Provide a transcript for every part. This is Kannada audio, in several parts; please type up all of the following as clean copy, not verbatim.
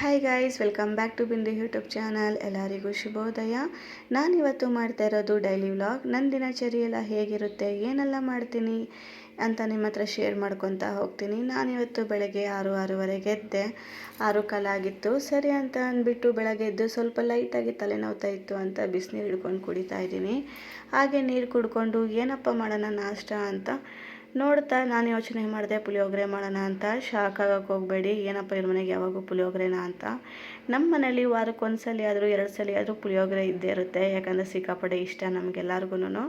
Hi guys, welcome back to Bindu YouTube channel. ಎಲ್ಲರಿಗೂ ಶುಭೋದಯ. ನಾನಿವತ್ತು ಮಾಡ್ತಾ ಇರೋದು ಡೈಲಿ ವ್ಲಾಗ್. ನನ್ನ ದಿನಚರಿಯೆಲ್ಲ ಹೇಗಿರುತ್ತೆ, ಏನೆಲ್ಲ ಮಾಡ್ತೀನಿ ಅಂತ ನಿಮ್ಮ ಹತ್ರ ಶೇರ್ ಮಾಡ್ಕೊತಾ ಹೋಗ್ತೀನಿ. ನಾನಿವತ್ತು ಬೆಳಗ್ಗೆ 6:30ಗೆ ಎದ್ದೆ. 6 ಕಾಲಾಗಿತ್ತು. ಸರಿ ಅಂತ ಅಂದ್ಬಿಟ್ಟು ಬೆಳಗ್ಗೆ ಎದ್ದು ಸ್ವಲ್ಪ ಲೈಟಾಗಿ ತಲೆನೋವ್ತಾ ಇತ್ತು ಅಂತ ಬಿಸಿನೀರು ಹಿಡ್ಕೊಂಡು ಕುಡಿತಾ ಇದ್ದೀನಿ. ಹಾಗೆ ನೀರು ಕುಡ್ಕೊಂಡು ಏನಪ್ಪ ಮಾಡೋಣ ನಾಷ್ಟ ಅಂತ ನೋಡ್ತಾ ನಾನು ಯೋಚನೆ ಮಾಡಿದೆ, ಪುಳಿಯೋಗರೆ ಮಾಡೋಣ ಅಂತ. ಶಾಕ್ ಆಗೋಕ್ಕೆ ಹೋಗಬೇಡಿ, ಏನಪ್ಪ ಇವ್ರ ಮನೆಗೆ ಯಾವಾಗೂ ಪುಳಿಯೋಗರೆನಾ ಅಂತ. ನಮ್ಮ ಮನೇಲಿ ವಾರಕ್ಕೆ ಒಂದ್ಸಲ ಆದರೂ 2 ಸಲ ಆದರೂ ಪುಳಿಯೋಗರೆ ಇದ್ದೇ ಇರುತ್ತೆ. ಯಾಕಂದರೆ ಸಿಕ್ಕಾಪಟ್ಟೆ ಇಷ್ಟ ನಮಗೆಲ್ಲರಿಗೂ,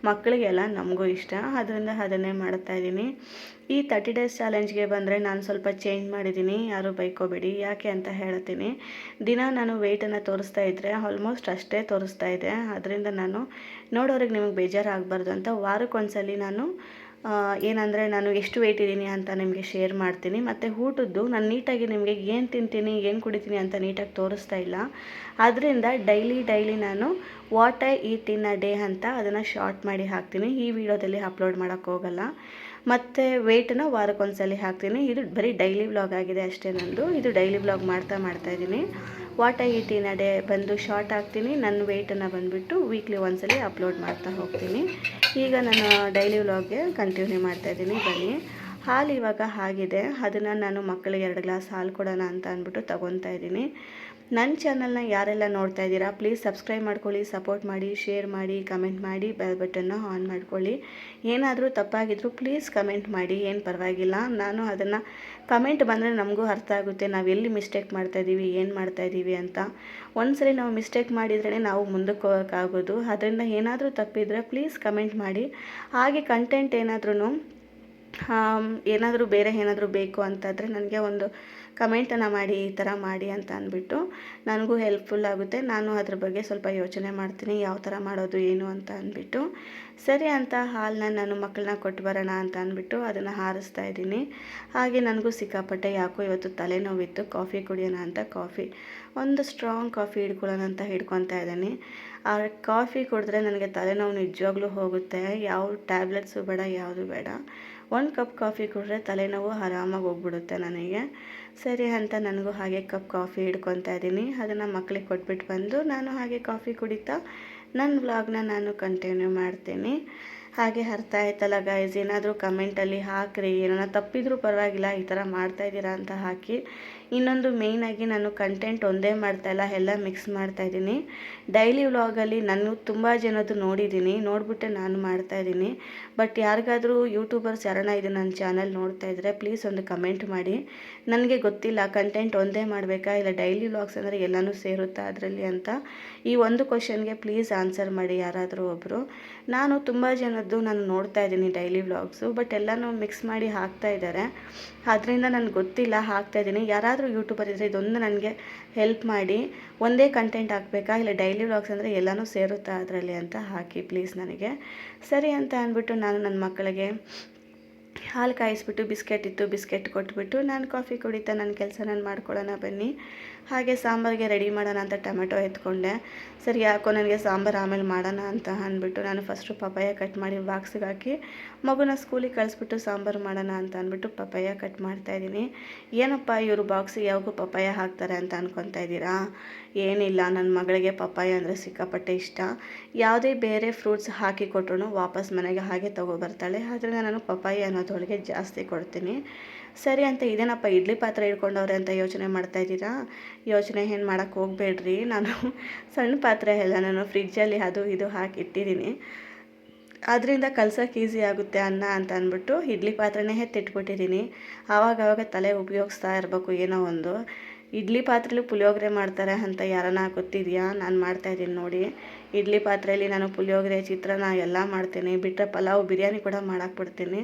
ಮಕ್ಕಳಿಗೆಲ್ಲ ನಮಗೂ ಇಷ್ಟ. ಅದರಿಂದ ಅದನ್ನೇ ಮಾಡ್ತಾಯಿದ್ದೀನಿ. ಈ 30 ಡೇಸ್ ಚಾಲೆಂಜ್ಗೆ ಬಂದರೆ ನಾನು ಸ್ವಲ್ಪ ಚೇಂಜ್ ಮಾಡಿದ್ದೀನಿ, ಯಾರೂ ಬೈಕೋಬೇಡಿ. ಯಾಕೆ ಅಂತ ಹೇಳ್ತೀನಿ. ದಿನ ನಾನು ವೆಯ್ಟನ್ನು ತೋರಿಸ್ತಾ ಇದ್ದರೆ ಆಲ್ಮೋಸ್ಟ್ ಅಷ್ಟೇ ತೋರಿಸ್ತಾ ಇದೆ. ಅದರಿಂದ ನಾನು ನೋಡೋರಿಗೆ ನಿಮಗೆ ಬೇಜಾರಾಗಬಾರ್ದು ಅಂತ ವಾರಕ್ಕೊಂದ್ಸಲಿ ನಾನು ಏನಂದರೆ ನಾನು ಎಷ್ಟು ವೆಯ್ಟ್ ಇದ್ದೀನಿ ಅಂತ ನಿಮಗೆ ಶೇರ್ ಮಾಡ್ತೀನಿ. ಮತ್ತು ಊಟದ್ದು ನಾನು ನೀಟಾಗಿ ನಿಮಗೆ ಏನು ತಿಂತೀನಿ ಏನು ಕುಡಿತೀನಿ ಅಂತ ನೀಟಾಗಿ ತೋರಿಸ್ತಾ ಇಲ್ಲ. ಅದರಿಂದ ಡೈಲಿ ನಾನು what I eat in a day ಅಂತ ಅದನ್ನು ಶಾರ್ಟ್ ಮಾಡಿ ಹಾಕ್ತೀನಿ. ಈ ವಿಡಿಯೋದಲ್ಲಿ ಅಪ್ಲೋಡ್ ಮಾಡೋಕ್ಕೆ ಹೋಗಲ್ಲ. ಮತ್ತು ವೆಯ್ಟನ್ನು ವಾರಕ್ಕೊಂದ್ಸಲಿ ಹಾಕ್ತೀನಿ. ಇದು ಬರೀ ಡೈಲಿ ವ್ಲಾಗ್ ಆಗಿದೆ ಅಷ್ಟೇ ನಂದು. ಇದು ಡೈಲಿ ವ್ಲಾಗ್ ಮಾಡ್ತಾಯಿದ್ದೀನಿ. What I eat in a day ಬಂದು ಶಾರ್ಟ್ ಹಾಕ್ತೀನಿ. ನನ್ನ ವೆಯ್ಟನ್ನು ಬಂದುಬಿಟ್ಟು ವೀಕ್ಲಿ ಒಂದ್ಸಲಿ ಅಪ್ಲೋಡ್ ಮಾಡ್ತಾ ಹೋಗ್ತೀನಿ. ಈಗ ನಾನು ಡೈಲಿ ವ್ಲಾಗ್ಗೆ ಕಂಟಿನ್ಯೂ ಮಾಡ್ತಾಯಿದ್ದೀನಿ. ಬನ್ನಿ. ಹಾಲು ಇವಾಗ ಆಗಿದೆ, ಅದನ್ನು ನಾನು ಮಕ್ಕಳಿಗೆ 2 ಗ್ಲಾಸ್ ಹಾಲು ಕೊಡೋಣ ಅಂತ ಅಂದ್ಬಿಟ್ಟು ತೊಗೊತಾ ಇದ್ದೀನಿ. ನನ್ನ ಚಾನಲ್ನ ಯಾರೆಲ್ಲ ನೋಡ್ತಾ ಇದ್ದೀರಾ ಪ್ಲೀಸ್ ಸಬ್ಸ್ಕ್ರೈಬ್ ಮಾಡ್ಕೊಳ್ಳಿ, ಸಪೋರ್ಟ್ ಮಾಡಿ, ಶೇರ್ ಮಾಡಿ, ಕಮೆಂಟ್ ಮಾಡಿ, ಬೆಲ್ ಬಟನ್ನ ಆನ್ ಮಾಡ್ಕೊಳ್ಳಿ. ಏನಾದರೂ ತಪ್ಪಾಗಿದ್ದರೂ ಪ್ಲೀಸ್ ಕಮೆಂಟ್ ಮಾಡಿ, ಏನು ಪರವಾಗಿಲ್ಲ. ನಾನು ಅದನ್ನು ಕಮೆಂಟ್ ಬಂದರೆ ನಮಗೂ ಅರ್ಥ ಆಗುತ್ತೆ ನಾವು ಎಲ್ಲಿ ಮಿಸ್ಟೇಕ್ ಮಾಡ್ತಾಯಿದ್ದೀವಿ, ಏನು ಮಾಡ್ತಾಯಿದ್ದೀವಿ ಅಂತ. ಒಂದ್ಸರಿ ನಾವು ಮಿಸ್ಟೇಕ್ ಮಾಡಿದ್ರೇ ನಾವು ಮುಂದಕ್ಕೆ ಹೋಗೋಕ್ಕಾಗೋದು. ಅದರಿಂದ ಏನಾದರೂ ತಪ್ಪಿದರೆ ಪ್ಲೀಸ್ ಕಮೆಂಟ್ ಮಾಡಿ. ಹಾಗೆ ಕಂಟೆಂಟ್ ಏನಾದರೂ ಬೇರೆ ಏನಾದರೂ ಬೇಕು ಅಂತಂದರೆ ನನಗೆ ಒಂದು ಕಮೆಂಟನ್ನು ಮಾಡಿ, ಈ ಥರ ಮಾಡಿ ಅಂತ ಅಂದ್ಬಿಟ್ಟು ನನಗೂ ಹೆಲ್ಪ್ಫುಲ್ ಆಗುತ್ತೆ. ನಾನು ಅದ್ರ ಬಗ್ಗೆ ಸ್ವಲ್ಪ ಯೋಚನೆ ಮಾಡ್ತೀನಿ, ಯಾವ ಥರ ಮಾಡೋದು ಏನು ಅಂತ ಅಂದ್ಬಿಟ್ಟು. ಸರಿ ಅಂತ ಹಾಲನ್ನ ನಾನು ಮಕ್ಕಳನ್ನ ಕೊಟ್ಟು ಬರೋಣ ಅಂತ ಅಂದ್ಬಿಟ್ಟು ಅದನ್ನು ಹಾರಿಸ್ತಾ ಇದ್ದೀನಿ. ಹಾಗೆ ನನಗೂ ಸಿಕ್ಕಾಪಟ್ಟೆ ಯಾಕೋ ಇವತ್ತು ತಲೆನೋವಿತ್ತು. ಕಾಫಿ ಕುಡಿಯೋಣ ಅಂತ ಒಂದು ಸ್ಟ್ರಾಂಗ್ ಕಾಫಿ ಹಿಡ್ಕೊಳ್ಳೋಣ ಅಂತ ಹಿಡ್ಕೊತಾ ಇದ್ದೀನಿ. ಆ ಕಾಫಿ ಕುಡಿದ್ರೆ ನನಗೆ ತಲೆನೋವು ನಿಜವಾಗ್ಲೂ ಹೋಗುತ್ತೆ. ಯಾವ ಟ್ಯಾಬ್ಲೆಟ್ಸು ಬೇಡ, ಯಾವುದು ಬೇಡ. 1 ಕಪ್ ಕಾಫಿ ಕುಡಿದ್ರೆ ತಲೆನೋವು ಆರಾಮಾಗಿ ಹೋಗ್ಬಿಡುತ್ತೆ ನನಗೆ. ಸರಿ ಅಂತ ನನಗೂ ಹಾಗೆ ಕಪ್ ಕಾಫಿ ಹಿಡ್ಕೊತಾ ಇದ್ದೀನಿ. ಅದನ್ನು ಮಕ್ಕಳಿಗೆ ಕೊಟ್ಬಿಟ್ಟು ಬಂದು ನಾನು ಹಾಗೆ ಕಾಫಿ ಕುಡಿತಾ ನನ್ನ ವ್ಲಾಗ್ನ ನಾನು ಕಂಟಿನ್ಯೂ ಮಾಡ್ತೀನಿ. ಹಾಗೆ ಅರ್ಥ ಆಯ್ತಲ್ಲ ಗೈಸ್, ಏನಾದರೂ ಕಮೆಂಟಲ್ಲಿ ಹಾಕ್ರಿ. ಏನಾರ ತಪ್ಪಿದ್ರೂ ಪರವಾಗಿಲ್ಲ, ಈ ಥರ ಮಾಡ್ತಾಯಿದ್ದೀರಾ ಅಂತ ಹಾಕಿ. ಇನ್ನೊಂದು ಮೇಯ್ನಾಗಿ ನಾನು ಕಂಟೆಂಟ್ ಒಂದೇ ಮಾಡ್ತಾಯಿಲ್ಲ, ಎಲ್ಲ ಮಿಕ್ಸ್ ಮಾಡ್ತಾಯಿದ್ದೀನಿ. ಡೈಲಿ ವ್ಲಾಗಲ್ಲಿ ನಾನು ತುಂಬ ಜನದ್ದು ನೋಡಿದ್ದೀನಿ, ನೋಡಿಬಿಟ್ಟೆ ನಾನು ಮಾಡ್ತಾಯಿದ್ದೀನಿ. ಬಟ್ ಯಾರಿಗಾದರೂ ಯೂಟ್ಯೂಬರ್ಸ್ ಯಾರನ್ನ ಇದು ನನ್ನ ಚಾನಲ್ ನೋಡ್ತಾ ಇದ್ದರೆ ಪ್ಲೀಸ್ ಒಂದು ಕಮೆಂಟ್ ಮಾಡಿ. ನನಗೆ ಗೊತ್ತಿಲ್ಲ ಕಂಟೆಂಟ್ ಒಂದೇ ಮಾಡಬೇಕಾ ಇಲ್ಲ ಡೈಲಿ ವ್ಲಾಗ್ಸ್ ಅಂದರೆ ಎಲ್ಲನೂ ಸೇರುತ್ತಾ ಅದರಲ್ಲಿ ಅಂತ. ಈ ಒಂದು ಕ್ವಶನ್ಗೆ ಪ್ಲೀಸ್ ಆನ್ಸರ್ ಮಾಡಿ ಯಾರಾದರೂ ಒಬ್ಬರು. ನಾನು ತುಂಬ ಜನದ್ದು ನಾನು ನೋಡ್ತಾ ಇದ್ದೀನಿ ಡೈಲಿ ವ್ಲಾಗ್ಸು, ಬಟ್ ಎಲ್ಲನೂ ಮಿಕ್ಸ್ ಮಾಡಿ ಹಾಕ್ತಾ ಇದ್ದಾರೆ. ಅದರಿಂದ ನನಗೆ ಗೊತ್ತಿಲ್ಲ, ಹಾಕ್ತಾಯಿದ್ದೀನಿ. ಯಾರಾದರೂ ಯೂಟ್ಯೂಬರ್ ಇದ್ದರೆ ಇದೊಂದು ನನಗೆ ಹೆಲ್ಪ್ ಮಾಡಿ. ಒಂದೇ ಕಂಟೆಂಟ್ ಹಾಕಬೇಕಾ ಇಲ್ಲ ಡೈಲಿ ವ್ಲಾಗ್ಸ್ ಅಂದರೆ ಎಲ್ಲನೂ ಸೇರುತ್ತಾ ಅದರಲ್ಲಿ ಅಂತ ಹಾಕಿ ಪ್ಲೀಸ್ ನನಗೆ. ಸರಿ ಅಂತ ಅಂದ್ಬಿಟ್ಟು ನಾನು ನನ್ನ ಮಕ್ಕಳಿಗೆ ಹಾಲು ಕಾಯಿಸ್ಬಿಟ್ಟು ಬಿಸ್ಕೆಟ್ ಕೊಟ್ಬಿಟ್ಟು ನಾನು ಕಾಫಿ ಕುಡಿತಾ ನನ್ನ ಕೆಲಸ ನಾನು ಮಾಡ್ಕೊಳ್ಳೋಣ ಬನ್ನಿ. ಹಾಗೆ ಸಾಂಬಾರಿಗೆ ರೆಡಿ ಮಾಡೋಣ ಅಂತ ಟೊಮೆಟೊ ಎತ್ಕೊಂಡೆ. ಸರಿ ಯಾಕೋ ನನಗೆ ಸಾಂಬಾರು ಆಮೇಲೆ ಮಾಡೋಣ ಅಂತ ಅಂದ್ಬಿಟ್ಟು ನಾನು ಫಸ್ಟು ಪಪಾಯ ಕಟ್ ಮಾಡಿ ಬಾಕ್ಸಿಗೆ ಹಾಕಿ ಮಗುನ ಸ್ಕೂಲಿಗೆ ಕಳಿಸ್ಬಿಟ್ಟು ಸಾಂಬಾರು ಮಾಡೋಣ ಅಂತ ಅಂದ್ಬಿಟ್ಟು ಪಪಾಯ ಕಟ್ ಮಾಡ್ತಾಯಿದ್ದೀನಿ. ಏನಪ್ಪ ಇವರು ಬಾಕ್ಸಿಗೆ ಯಾವಾಗೂ ಪಪಾಯ ಹಾಕ್ತಾರೆ ಅಂತ ಅಂದ್ಕೊತಾ ಇದ್ದೀರಾ? ಏನಿಲ್ಲ, ನನ್ನ ಮಗಳಿಗೆ ಪಪಾಯ ಅಂದರೆ ಸಿಕ್ಕಾಪಟ್ಟೆ ಇಷ್ಟ. ಯಾವುದೇ ಬೇರೆ ಫ್ರೂಟ್ಸ್ ಹಾಕಿ ಕೊಟ್ಟರು ವಾಪಸ್ ಮನೆಗೆ ಹಾಗೆ ತೊಗೊಬರ್ತಾಳೆ. ಅದರಿಂದ ನಾನು ಪಪಾಯ ಅನ್ನೋದೊಳಗೆ ಜಾಸ್ತಿ ಕೊಡ್ತೀನಿ. ಸರಿ ಅಂತ ಇದೇನಪ್ಪ ಇಡ್ಲಿ ಪಾತ್ರೆ ಇಟ್ಕೊಂಡವ್ರೆ ಅಂತ ಯೋಚನೆ ಮಾಡ್ತಾಯಿದ್ದೀರಾ? ಯೋಚನೆ ಏನು ಮಾಡೋಕ್ಕೆ ಹೋಗಬೇಡ್ರಿ. ನಾನು ಸಣ್ಣ ಪಾತ್ರೆ ಎಲ್ಲ ನಾನು ಫ್ರಿಜ್ಜಲ್ಲಿ ಅದು ಇದು ಹಾಕಿ ಇಟ್ಟಿದ್ದೀನಿ. ಅದರಿಂದ ಕಲ್ಸೋಕ್ಕೆ ಈಸಿ ಆಗುತ್ತೆ ಅನ್ನ ಅಂತ ಅಂದ್ಬಿಟ್ಟು ಇಡ್ಲಿ ಪಾತ್ರೆನೇ ಎತ್ತಿಟ್ಬಿಟ್ಟಿದ್ದೀನಿ. ಆವಾಗವಾಗ ತಲೆ ಉಪಯೋಗಿಸ್ತಾ ಇರಬೇಕು ಏನೋ ಒಂದು. ಇಡ್ಲಿ ಪಾತ್ರೆಲಿ ಪುಳಿಯೋಗರೆ ಮಾಡ್ತಾರೆ ಅಂತ ಯಾರನ್ನ ಗೊತ್ತಿದೆಯಾ? ನಾನು ಮಾಡ್ತಾಯಿದ್ದೀನಿ ನೋಡಿ. ಇಡ್ಲಿ ಪಾತ್ರೆಯಲ್ಲಿ ನಾನು ಪುಳಿಯೋಗರೆ, ಚಿತ್ರಾನ್ನ ಎಲ್ಲ ಮಾಡ್ತೀನಿ. ಬಿಟ್ಟರೆ ಪಲಾವ್, ಬಿರಿಯಾನಿ ಕೂಡ ಮಾಡಾಕ್ಬಿಡ್ತೀನಿ.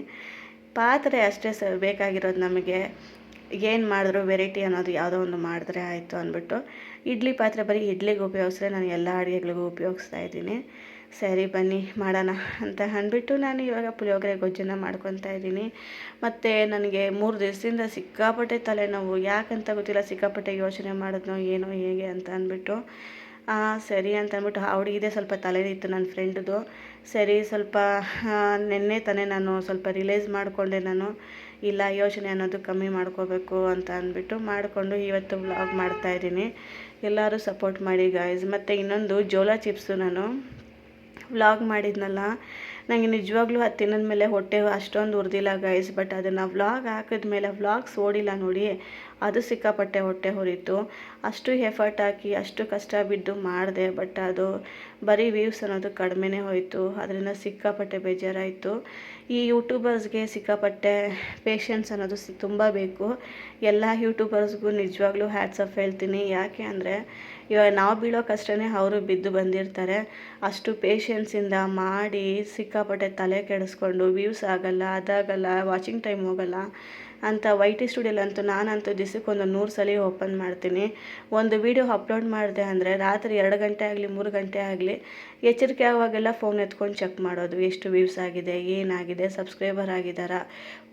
ಪಾತ್ರೆ ಅಷ್ಟೇ ಬೇಕಾಗಿರೋದು ನಮಗೆ. ಏನು ಮಾಡಿದ್ರು ವೆರೈಟಿ ಅನ್ನೋದು ಯಾವುದೋ ಒಂದು ಮಾಡಿದ್ರೆ ಆಯಿತು ಅಂದ್ಬಿಟ್ಟು ಇಡ್ಲಿ ಪಾತ್ರೆ ಬರೀ ಇಡ್ಲಿಗೆ ಉಪಯೋಗಿಸ್ರೆ ನಾನು ಎಲ್ಲ ಅಡುಗೆಗಳಿಗೂ ಉಪಯೋಗಿಸ್ತಾ ಇದ್ದೀನಿ. ಸರಿ ಬನ್ನಿ ಮಾಡೋಣ ಅಂತ ಅಂದ್ಬಿಟ್ಟು ನಾನು ಇವಾಗ ಪುಳಿಯೋಗರೆ ಗೊಜ್ಜನ್ನು ಮಾಡ್ಕೊತಾ ಇದ್ದೀನಿ. ಮತ್ತು ನನಗೆ 3 ದಿವಸದಿಂದ ಸಿಕ್ಕಾಪಟ್ಟೆ ತಲೆನೋವು, ಯಾಕಂತ ಗೊತ್ತಿಲ್ಲ. ಸಿಕ್ಕಾಪಟ್ಟೆ ಯೋಚನೆ ಮಾಡಿದ್ನೋ ಏನೋ ಹೇಗೆ ಅಂತ ಅಂದ್ಬಿಟ್ಟು ಸರಿ ಅಂತ ಅಂದ್ಬಿಟ್ಟು ಆ ಹುಡುಗಿದೇ ಸ್ವಲ್ಪ ತಲೆನಿತ್ತು ನನ್ನ ಫ್ರೆಂಡ್ದು. ಸರಿ ಸ್ವಲ್ಪ ನಿನ್ನೆ ತಾನೇ ನಾನು ಸ್ವಲ್ಪ ರಿಲೈಸ್ ಮಾಡಿಕೊಂಡೆ. ನಾನು ಇಲ್ಲ ಯೋಚನೆ ಅನ್ನೋದು ಕಮ್ಮಿ ಮಾಡ್ಕೋಬೇಕು ಅಂತ ಅಂದ್ಬಿಟ್ಟು ಮಾಡಿಕೊಂಡು ಇವತ್ತು ವ್ಲಾಗ್ ಮಾಡ್ತಾಯಿದ್ದೀನಿ. ಎಲ್ಲರೂ ಸಪೋರ್ಟ್ ಮಾಡಿ ಗಾಯ್ಸ್. ಮತ್ತು ಇನ್ನೊಂದು ಜೋಳ ಚಿಪ್ಸು ನಾನು ವ್ಲಾಗ್ ಮಾಡಿದ್ನಲ್ಲ, ನನಗೆ ನಿಜವಾಗ್ಲೂ ಅದು ತಿನ್ನದ ಮೇಲೆ ಹೊಟ್ಟೆ ಅಷ್ಟೊಂದು ಉರಿದಿಲ್ಲ ಗೈಸ್. ಬಟ್ ಅದನ್ನು ವ್ಲಾಗ್ ಹಾಕಿದ್ಮೇಲೆ ವ್ಲಾಗ್ಸ್ ಓಡಿಲ್ಲ ನೋಡಿ, ಅದು ಸಿಕ್ಕಾಪಟ್ಟೆ ಹೊಟ್ಟೆ ಹೊರಿತು. ಅಷ್ಟು ಎಫರ್ಟ್ ಹಾಕಿ ಅಷ್ಟು ಕಷ್ಟ ಬಿದ್ದು ಮಾಡಿದೆ, ಬಟ್ ಅದು ಬರೀ ವ್ಯೂಸ್ ಅನ್ನೋದು ಕಡಿಮೆನೇ ಹೋಯಿತು. ಅದರಿಂದ ಸಿಕ್ಕಾಪಟ್ಟೆ ಬೇಜಾರಾಯಿತು. ಈ ಯೂಟ್ಯೂಬರ್ಸ್ಗೆ ಸಿಕ್ಕಾಪಟ್ಟೆ ಪೇಷನ್ಸ್ ಅನ್ನೋದು ತುಂಬ ಬೇಕು. ಎಲ್ಲ ಯೂಟ್ಯೂಬರ್ಸ್ಗೂ ನಿಜವಾಗ್ಲೂ ಹ್ಯಾಟ್ಸ್ ಆಫ್ ಹೇಳ್ತೀನಿ. ಯಾಕೆ ಅಂದರೆ ಇವಾಗ ನಾವು ಬೀಳೋ ಕಷ್ಟನೇ ಅವರು ಬಿದ್ದು ಬಂದಿರ್ತಾರೆ. ಅಷ್ಟು ಪೇಷನ್ಸಿಂದ ಮಾಡಿ ಸಿಕ್ಕಾಪಟ್ಟೆ ತಲೆ ಕೆಡಿಸ್ಕೊಂಡು ವ್ಯೂಸ್ ಆಗಲ್ಲ, ಅದಾಗಲ್ಲ, ವಾಚಿಂಗ್ ಟೈಮ್ ಹೋಗಲ್ಲ ಅಂತ YT ಸ್ಟುಡಿಯೋಲಂತೂ ನಾನಂತೂ ದಿವಸಕ್ಕೊಂದು 100 ಸಲ ಓಪನ್ ಮಾಡ್ತೀನಿ. ಒಂದು ವೀಡಿಯೋ ಅಪ್ಲೋಡ್ ಮಾಡಿದೆ ಅಂದರೆ ರಾತ್ರಿ 2 ಗಂಟೆ ಆಗಲಿ 3 ಗಂಟೆ ಆಗಲಿ ಎಚ್ಚರಿಕೆ ಆಗುವಾಗೆಲ್ಲ ಫೋನ್ ಎತ್ಕೊಂಡು ಚೆಕ್ ಮಾಡೋದು, ಎಷ್ಟು ವ್ಯೂಸ್ ಆಗಿದೆ, ಏನಾಗಿದೆ, ಸಬ್ಸ್ಕ್ರೈಬರ್ ಆಗಿದ್ದಾರಾ,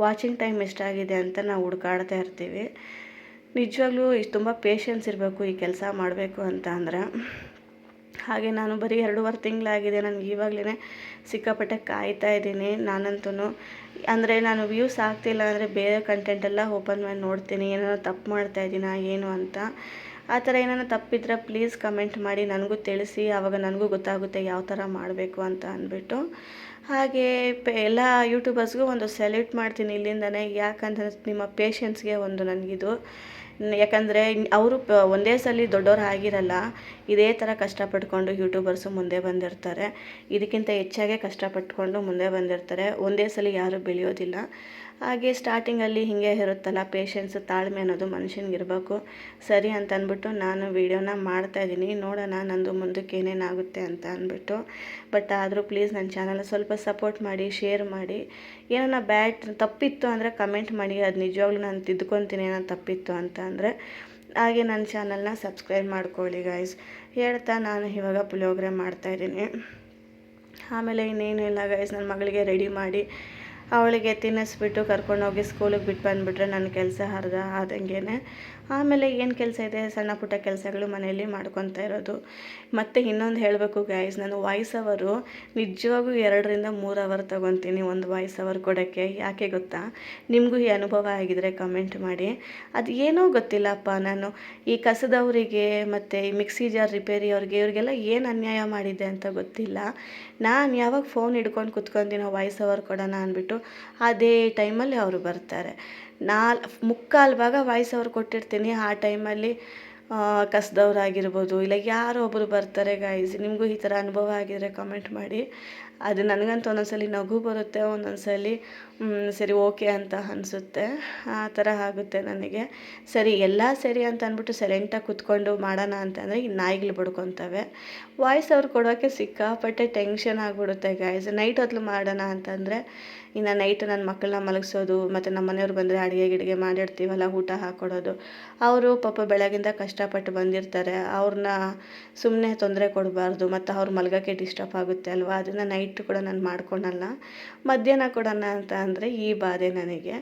ವಾಚಿಂಗ್ ಟೈಮ್ ಎಷ್ಟಾಗಿದೆ ಅಂತ ನಾವು ಹುಡುಕಾಡ್ತಾ ಇರ್ತೀವಿ. ನಿಜವಾಗ್ಲೂ ಇಷ್ಟು ತುಂಬ ಪೇಷನ್ಸ್ ಇರಬೇಕು ಈ ಕೆಲಸ ಮಾಡಬೇಕು ಅಂತ ಅಂದರೆ. ಹಾಗೆ ನಾನು ಬರೀ 2.5 ತಿಂಗಳಾಗಿದೆ, ನನಗೆ ಇವಾಗಲೇ ಸಿಕ್ಕಾಪಟ್ಟೆ ಕಾಯ್ತಾ ಇದ್ದೀನಿ. ನಾನಂತೂ ಅಂದರೆ ನಾನು ವ್ಯೂಸ್ ಆಗ್ತಿಲ್ಲ ಅಂದರೆ ಬೇರೆ ಕಂಟೆಂಟೆಲ್ಲ ಓಪನ್ ಮಾಡಿ ನೋಡ್ತೀನಿ, ಏನಾದ್ರು ತಪ್ಪು ಮಾಡ್ತಾಯಿದ್ದೀನಾ ಏನು ಅಂತ. ಆ ಥರ ಏನಾದ್ರು ತಪ್ಪಿದ್ರೆ ಪ್ಲೀಸ್ ಕಮೆಂಟ್ ಮಾಡಿ ನನಗೂ ತಿಳಿಸಿ, ಆವಾಗ ನನಗೂ ಗೊತ್ತಾಗುತ್ತೆ ಯಾವ ಥರ ಮಾಡಬೇಕು ಅಂತ ಅಂದ್ಬಿಟ್ಟು. ಹಾಗೆ ಎಲ್ಲ ಯೂಟ್ಯೂಬರ್ಸ್ಗೂ ಒಂದು ಸೆಲ್ಯೂಟ್ ಮಾಡ್ತೀನಿ ಇಲ್ಲಿಂದನೇ. ಯಾಕಂದರೆ ನಿಮ್ಮ ಪೇಷನ್ಸ್ಗೆ ಒಂದು ನನಗಿದು. ಯಾಕಂದರೆ ಅವರು ಒಂದೇ ಸಲ ದೊಡ್ಡವ್ರು ಆಗಿರಲ್ಲ, ಇದೇ ಥರ ಕಷ್ಟಪಟ್ಕೊಂಡು ಯೂಟ್ಯೂಬರ್ಸು ಮುಂದೆ ಬಂದಿರ್ತಾರೆ. ಇದಕ್ಕಿಂತ ಹೆಚ್ಚಾಗೆ ಕಷ್ಟಪಟ್ಕೊಂಡು ಮುಂದೆ ಬಂದಿರ್ತಾರೆ. ಒಂದೇ ಸಲ ಯಾರೂ ಬೆಳೆಯೋದಿಲ್ಲ. ಹಾಗೆ ಸ್ಟಾರ್ಟಿಂಗಲ್ಲಿ ಹೀಗೆ ಇರುತ್ತಲ್ಲ, ಪೇಷನ್ಸು, ತಾಳ್ಮೆ ಅನ್ನೋದು ಮನುಷ್ಯನಿಗಿರಬೇಕು. ಸರಿ ಅಂತ ಅಂದ್ಬಿಟ್ಟು ನಾನು ವೀಡಿಯೋನ ಮಾಡ್ತಾಯಿದ್ದೀನಿ. ನೋಡೋಣ ನಂದು ಮುಂದಕ್ಕೆ ಏನೇನಾಗುತ್ತೆ ಅಂತ ಅಂದ್ಬಿಟ್ಟು. ಬಟ್ ಆದರೂ ಪ್ಲೀಸ್ ನನ್ನ ಚಾನಲ್ ಸ್ವಲ್ಪ ಸಪೋರ್ಟ್ ಮಾಡಿ, ಶೇರ್ ಮಾಡಿ. ಏನಾರ ತಪ್ಪಿತ್ತು ಅಂದರೆ ಕಮೆಂಟ್ ಮಾಡಿ, ಅದು ನಿಜವಾಗ್ಲೂ ನಾನು ತಿದ್ಕೊತೀನಿ ಏನೋ ತಪ್ಪಿತ್ತು ಅಂತ ಅಂದರೆ. ಹಾಗೆ ನನ್ನ ಚಾನಲ್ನ ಸಬ್ಸ್ಕ್ರೈಬ್ ಮಾಡ್ಕೊಳ್ಳಿ ಗೈಸ್ ಹೇಳ್ತಾ ನಾನು ಇವಾಗ ಪುಳಿಯೋಗರೆ ಮಾಡ್ತಾಯಿದ್ದೀನಿ. ಆಮೇಲೆ ಇನ್ನೇನು ಇಲ್ಲ ಗೈಸ್, ನನ್ನ ಮಗಳಿಗೆ ರೆಡಿ ಮಾಡಿ ಅವಳಿಗೆ ತಿನ್ನಿಸ್ಬಿಟ್ಟು ಕರ್ಕೊಂಡೋಗಿ ಸ್ಕೂಲಿಗೆ ಬಿಟ್ಟು ಬಂದುಬಿಟ್ರೆ ನನ್ನ ಕೆಲಸ ಅರ್ಧ ಆದಂಗೆ. ಆಮೇಲೆ ಏನು ಕೆಲಸ ಇದೆ, ಸಣ್ಣ ಪುಟ್ಟ ಕೆಲಸಗಳು ಮನೆಯಲ್ಲಿ ಮಾಡ್ಕೊತಾ ಇರೋದು. ಮತ್ತು ಇನ್ನೊಂದು ಹೇಳಬೇಕು ಗೈಸ್, ನಾನು ವಾಯ್ಸ್ ಅವರು ನಿಜವಾಗೂ 2 ರಿಂದ 3 ಅವರ್ ತೊಗೊತೀನಿ ಒಂದು ವಾಯ್ಸ್ ಅವರ್ ಕೊಡೋಕ್ಕೆ. ಯಾಕೆ ಗೊತ್ತಾ, ನಿಮಗೂ ಈ ಅನುಭವ ಆಗಿದರೆ ಕಮೆಂಟ್ ಮಾಡಿ. ಅದು ಏನೋ ಗೊತ್ತಿಲ್ಲಪ್ಪ, ನಾನು ಈ ಕಸದವರಿಗೆ ಮತ್ತು ಈ ಮಿಕ್ಸಿ ಜಾರ್ ರಿಪೇರಿ ಅವ್ರಿಗೆ ಇವ್ರಿಗೆಲ್ಲ ಏನು ಅನ್ಯಾಯ ಮಾಡಿದ್ದೆ ಅಂತ ಗೊತ್ತಿಲ್ಲ. ನಾನು ಯಾವಾಗ ಫೋನ್ ಹಿಡ್ಕೊಂಡು ಕುತ್ಕೊತೀನೋ ವಾಯ್ಸ್ ಓವರ್ ಕೊಡೋಣ ಅಂದ್ಬಿಟ್ಟು ಅದೇ ಟೈಮಲ್ಲಿ ಅವರು ಬರ್ತಾರೆ. 3/4 ಭಾಗ ವಾಯ್ಸ್ ಓವರ್ ಕೊಟ್ಟಿರ್ತೀನಿ. ಆ ಟೈಮಲ್ಲಿ ಕಸದವ್ರಾಗಿರ್ಬೋದು, ಇಲ್ಲ ಯಾರೋ ಒಬ್ಬರು ಬರ್ತಾರೆ ಗೈಸ್. ನಿಮಗೂ ಈ ಥರ ಅನುಭವ ಆಗಿದರೆ ಕಮೆಂಟ್ ಮಾಡಿ. ಅದು ನನಗಂತೂ ಒಂದೊಂದ್ಸಲಿ ನಗು ಬರುತ್ತೆ, ಒಂದೊಂದ್ಸಲಿ ಸರಿ ಓಕೆ ಅಂತ ಅನಿಸುತ್ತೆ. ಆ ಥರ ಆಗುತ್ತೆ ನನಗೆ. ಸರಿ ಎಲ್ಲ ಸರಿ ಅಂತ ಅಂದ್ಬಿಟ್ಟು ಸೈಲೆಂಟಾಗಿ ಕುತ್ಕೊಂಡು ಮಾಡೋಣ ಅಂತಂದರೆ ಈ ನಾಯಿಗಳು ಬಡ್ಕೊತವೆ. ವಾಯ್ಸ್ ಅವ್ರು ಕೊಡೋಕ್ಕೆ ಸಿಕ್ಕಾಪಟ್ಟೆ ಟೆನ್ಷನ್ ಆಗಿಬಿಡುತ್ತೆ ಗೈಸ್. ನೈಟ್ ಹೊತ್ತು ಮಾಡೋಣ ಅಂತಂದರೆ ಇನ್ನು ನೈಟ್ ನನ್ನ ಮಕ್ಕಳನ್ನ ಮಲಗಿಸೋದು, ಮತ್ತು ನಮ್ಮ ಮನೆಯವ್ರು ಬಂದರೆ ಅಡುಗೆ ಗಿಡಿಗೆ ಮಾಡಿರ್ತೀವಲ್ಲ, ಊಟ ಹಾಕ್ಕೊಡೋದು. ಅವರು ಪಾಪ ಬೆಳಗಿಂದ ಕಷ್ಟಪಟ್ಟು ಬಂದಿರ್ತಾರೆ, ಅವ್ರನ್ನ ಸುಮ್ಮನೆ ತೊಂದರೆ ಕೊಡಬಾರ್ದು, ಮತ್ತು ಅವ್ರು ಮಲಗೋಕ್ಕೆ ಡಿಸ್ಟರ್ಬ್ ಆಗುತ್ತೆ ಅಲ್ವಾ. ಅದನ್ನು ನೈಟ್ ಕೂಡ ನಾನು ಮಾಡ್ಕೊಳಲ್ಲ. ಮಧ್ಯಾಹ್ನ ಕೊಡೋಣ ಅಂತ ಅಂದರೆ ಈ ಬಾಧೆ ನನಗೆ.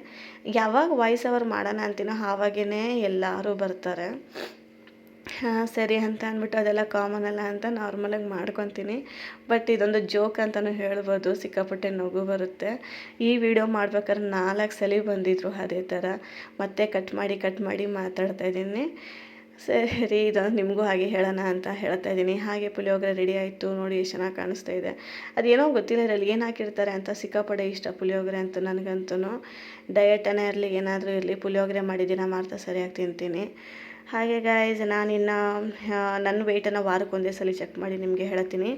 ಯಾವಾಗ ವಾಯ್ಸ್ ಓವರ್ ಮಾಡೋಣ ಅಂತೀನೋ ಆವಾಗೇ ಎಲ್ಲರೂ ಬರ್ತಾರೆ. ಸರಿ ಅಂತ ಅಂದ್ಬಿಟ್ಟು ಅದೆಲ್ಲ ಕಾಮನ್ ಅಲ್ಲ ಅಂತ ನಾರ್ಮಲಾಗಿ ಮಾಡ್ಕೊತೀನಿ. ಬಟ್ ಇದೊಂದು ಜೋಕ್ ಅಂತಲೂ ಹೇಳ್ಬೋದು, ಸಿಕ್ಕಾಪಟ್ಟೆ ನಗು ಬರುತ್ತೆ. ಈ ವಿಡಿಯೋ ಮಾಡ್ಬೇಕಾದ್ರೆ 4 ಸಲ ಬಂದಿದ್ರು ಅದೇ ಥರ. ಮತ್ತೆ ಕಟ್ ಮಾಡಿ ಮಾತಾಡ್ತಾಯಿದ್ದೀನಿ. ಸರಿ, ಇದೊಂದು ನಿಮಗೂ ಹಾಗೆ ಹೇಳೋಣ ಅಂತ ಹೇಳ್ತಾಯಿದ್ದೀನಿ. ಹಾಗೆ ಪುಳಿಯೋಗರೆ ರೆಡಿ ಆಯಿತು ನೋಡಿ, ಎಷ್ಟು ಚೆನ್ನಾಗಿ ಕಾಣಿಸ್ತಾ ಇದೆ. ಅದೇನೋ ಗೊತ್ತಿಲ್ಲ ಇದರಲ್ಲಿ ಏನು ಹಾಕಿರ್ತಾರೆ ಅಂತ. ಸಿಕ್ಕಾಪಟ್ಟೆ ಇಷ್ಟ ಪುಳಿಯೋಗರೆ ಅಂತೂ ನನಗಂತೂ. ಡಯಟನೇ ಇರಲಿ ಏನಾದರೂ ಇರಲಿ, ಪುಳಿಯೋಗರೆ ಮಾಡಿದ್ದೀನ ಮಾಡ್ತಾ ಸರಿಯಾಗಿ ತಿಂತೀನಿ. ಹಾಗೆ ಗಾಯ್ಸ್, ನಾನಿನ್ನು ನನ್ನ ವೆಯ್ಟನ್ನು ವಾರಕ್ಕೆ ಒಂದೇ ಸಲ ಚೆಕ್ ಮಾಡಿ ನಿಮಗೆ ಹೇಳ್ತೀನಿ.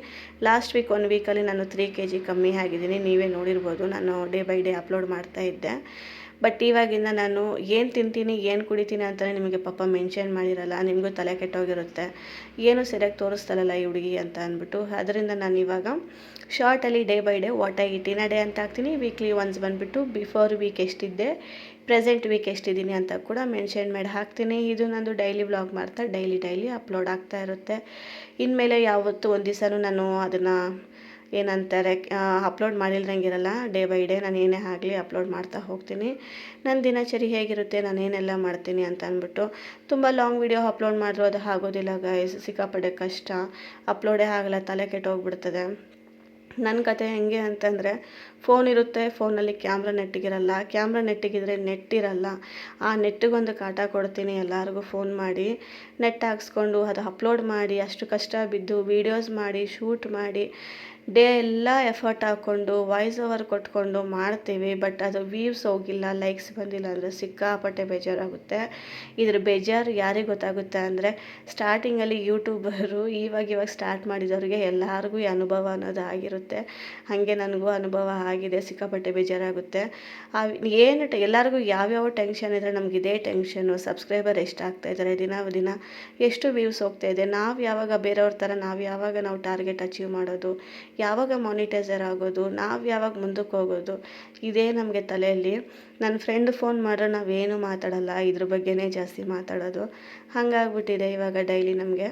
ಲಾಸ್ಟ್ ವೀಕ್ 1 ವೀಕಲ್ಲಿ ನಾನು 3 kg ಕಮ್ಮಿ ಆಗಿದ್ದೀನಿ. ನೀವೇ ನೋಡಿರ್ಬೋದು, ನಾನು ಡೇ ಬೈ ಡೇ ಅಪ್ಲೋಡ್ ಮಾಡ್ತಾಯಿದ್ದೆ. ಬಟ್ ಇವಾಗಿಂದ ನಾನು ಏನು ತಿಂತೀನಿ, ಏನು ಕುಡಿತೀನಿ ಅಂತಲೇ ನಿಮಗೆ ಪಾಪ ಮೆನ್ಷನ್ ಮಾಡಿರಲ್ಲ. ನಿಮಗೂ ತಲೆ ಕೆಟ್ಟೋಗಿರುತ್ತೆ, ಏನು ಸರಿಯಾಗಿ ತೋರಿಸ್ತಲ್ಲ ಈ ಹುಡುಗಿ ಅಂತ ಅಂದ್ಬಿಟ್ಟು. ಅದರಿಂದ ನಾನು ಇವಾಗ ಶಾರ್ಟಲ್ಲಿ day by day what I eat in a day ಅಂತ ಹಾಕ್ತೀನಿ. ವೀಕ್ಲಿ ಒನ್ಸ್ ಬಂದುಬಿಟ್ಟು ಬಿಫೋರ್ ವೀಕ್ ಎಷ್ಟಿದ್ದೆ, ಪ್ರೆಸೆಂಟ್ ವೀಕ್ ಎಷ್ಟಿದ್ದೀನಿ ಅಂತ ಕೂಡ ಮೆನ್ಷನ್ ಮಾಡಿ ಹಾಕ್ತೀನಿ. ಇದು ನಂದು ಡೈಲಿ ವ್ಲಾಗ್ ಮಾಡ್ತಾ ಡೈಲಿ ಅಪ್ಲೋಡ್ ಆಗ್ತಾ ಇರುತ್ತೆ. ಇನ್ಮೇಲೆ ಯಾವತ್ತೂ ಒಂದು ದಿವಸನೂ ನಾನು ಅದನ್ನು ಏನಂತಾರೆ ಅಪ್ಲೋಡ್ ಮಾಡಿಲ್ದಂಗಿರಲ್ಲ. ಡೇ ಬೈ ಡೇ ನಾನು ಏನೇ ಆಗಲಿ ಅಪ್ಲೋಡ್ ಮಾಡ್ತಾ ಹೋಗ್ತೀನಿ. ನನ್ನ ದಿನಚರಿ ಹೇಗಿರುತ್ತೆ, ನಾನು ಏನೆಲ್ಲ ಮಾಡ್ತೀನಿ ಅಂತ ಅಂದ್ಬಿಟ್ಟು. ತುಂಬ ಲಾಂಗ್ ವೀಡಿಯೋ ಅಪ್ಲೋಡ್ ಮಾಡಿದ್ರು ಅದು ಆಗೋದಿಲ್ಲ ಗೈಸ್, ಸಿಕ್ಕಾಪಟ್ಟೆ ಕಷ್ಟ. ಅಪ್ಲೋಡೇ ಆಗಲ್ಲ, ತಲೆ ಕೆಟ್ಟೋಗ್ಬಿಡ್ತದೆ. ನನ್ನ ಕತೆ ಹೆಂಗೆ ಅಂತಂದರೆ, ಫೋನ್ ಇರುತ್ತೆ, ಫೋನಲ್ಲಿ ಕ್ಯಾಮ್ರಾ ನೆಟ್ಟಿಗಿರಲ್ಲ, ಕ್ಯಾಮ್ರಾ ನೆಟ್ಟಿಗಿದ್ರೆ ನೆಟ್ ಇರಲ್ಲ. ಆ ನೆಟ್ಟಿಗೊಂದು ಕಾಟ ಕೊಡ್ತೀನಿ ಎಲ್ಲರಿಗೂ ಫೋನ್ ಮಾಡಿ. ನೆಟ್ ಹಾಕ್ಸ್ಕೊಂಡು ಅದು ಅಪ್ಲೋಡ್ ಮಾಡಿ ಅಷ್ಟು ಕಷ್ಟ ಬಿದ್ದು ವೀಡಿಯೋಸ್ ಮಾಡಿ ಶೂಟ್ ಮಾಡಿ ಡೇ ಎಲ್ಲ ಎಫರ್ಟ್ ಹಾಕ್ಕೊಂಡು ವಾಯ್ಸ್ ಓವರ್ ಕೊಟ್ಕೊಂಡು ಮಾಡ್ತೀವಿ. ಬಟ್ ಅದು ವ್ಯೂಸ್ ಹೋಗಿಲ್ಲ, ಲೈಕ್ಸ್ ಬಂದಿಲ್ಲ ಅಂದರೆ ಸಿಕ್ಕಾಪಟ್ಟೆ ಬೇಜಾರಾಗುತ್ತೆ. ಇದ್ರ ಬೇಜಾರು ಯಾರಿಗೆ ಗೊತ್ತಾಗುತ್ತೆ ಅಂದರೆ, ಸ್ಟಾರ್ಟಿಂಗಲ್ಲಿ ಯೂಟ್ಯೂಬರು ಇವಾಗ ಸ್ಟಾರ್ಟ್ ಮಾಡಿದವ್ರಿಗೆ ಎಲ್ಲರಿಗೂ ಈ ಅನುಭವ ಅನ್ನೋದು ಆಗಿರುತ್ತೆ. ಹಾಗೆ ನನಗೂ ಅನುಭವ ಆಗಿದೆ, ಸಿಕ್ಕಾಪಟ್ಟೆ ಬೇಜಾರಾಗುತ್ತೆ. ಏನು ಎಲ್ಲರಿಗೂ ಯಾವ್ಯಾವ ಟೆನ್ಷನ್ ಇದ್ದರೆ ನಮ್ಗೆ ಇದೇ ಟೆನ್ಷನು. ಸಬ್ಸ್ಕ್ರೈಬರ್ ಎಷ್ಟು ಆಗ್ತಾಯಿದ್ದಾರೆ, ದಿನ ಎಷ್ಟು ವ್ಯೂಸ್ ಹೋಗ್ತಾಯಿದೆ, ನಾವು ಯಾವಾಗ ಬೇರೆಯವ್ರ ಥರ ನಾವು ಟಾರ್ಗೆಟ್ ಅಚೀವ್ ಮಾಡೋದು, ಯಾವಾಗ ಮಾನಿಟೈಸರ್ ಆಗೋದು, ನಾವು ಯಾವಾಗ ಮುಂದಕ್ಕೆ ಹೋಗೋದು, ಇದೇ ನಮಗೆ ತಲೆಯಲ್ಲಿ. ನನ್ನ ಫ್ರೆಂಡ್ ಫೋನ್ ಮಾಡ್ರೆ ನಾವೇನು ಮಾತಾಡಲ್ಲ, ಇದ್ರ ಬಗ್ಗೆನೇ ಜಾಸ್ತಿ ಮಾತಾಡೋದು. ಹಾಗಾಗ್ಬಿಟ್ಟಿದೆ ಇವಾಗ ಡೈಲಿ ನಮಗೆ.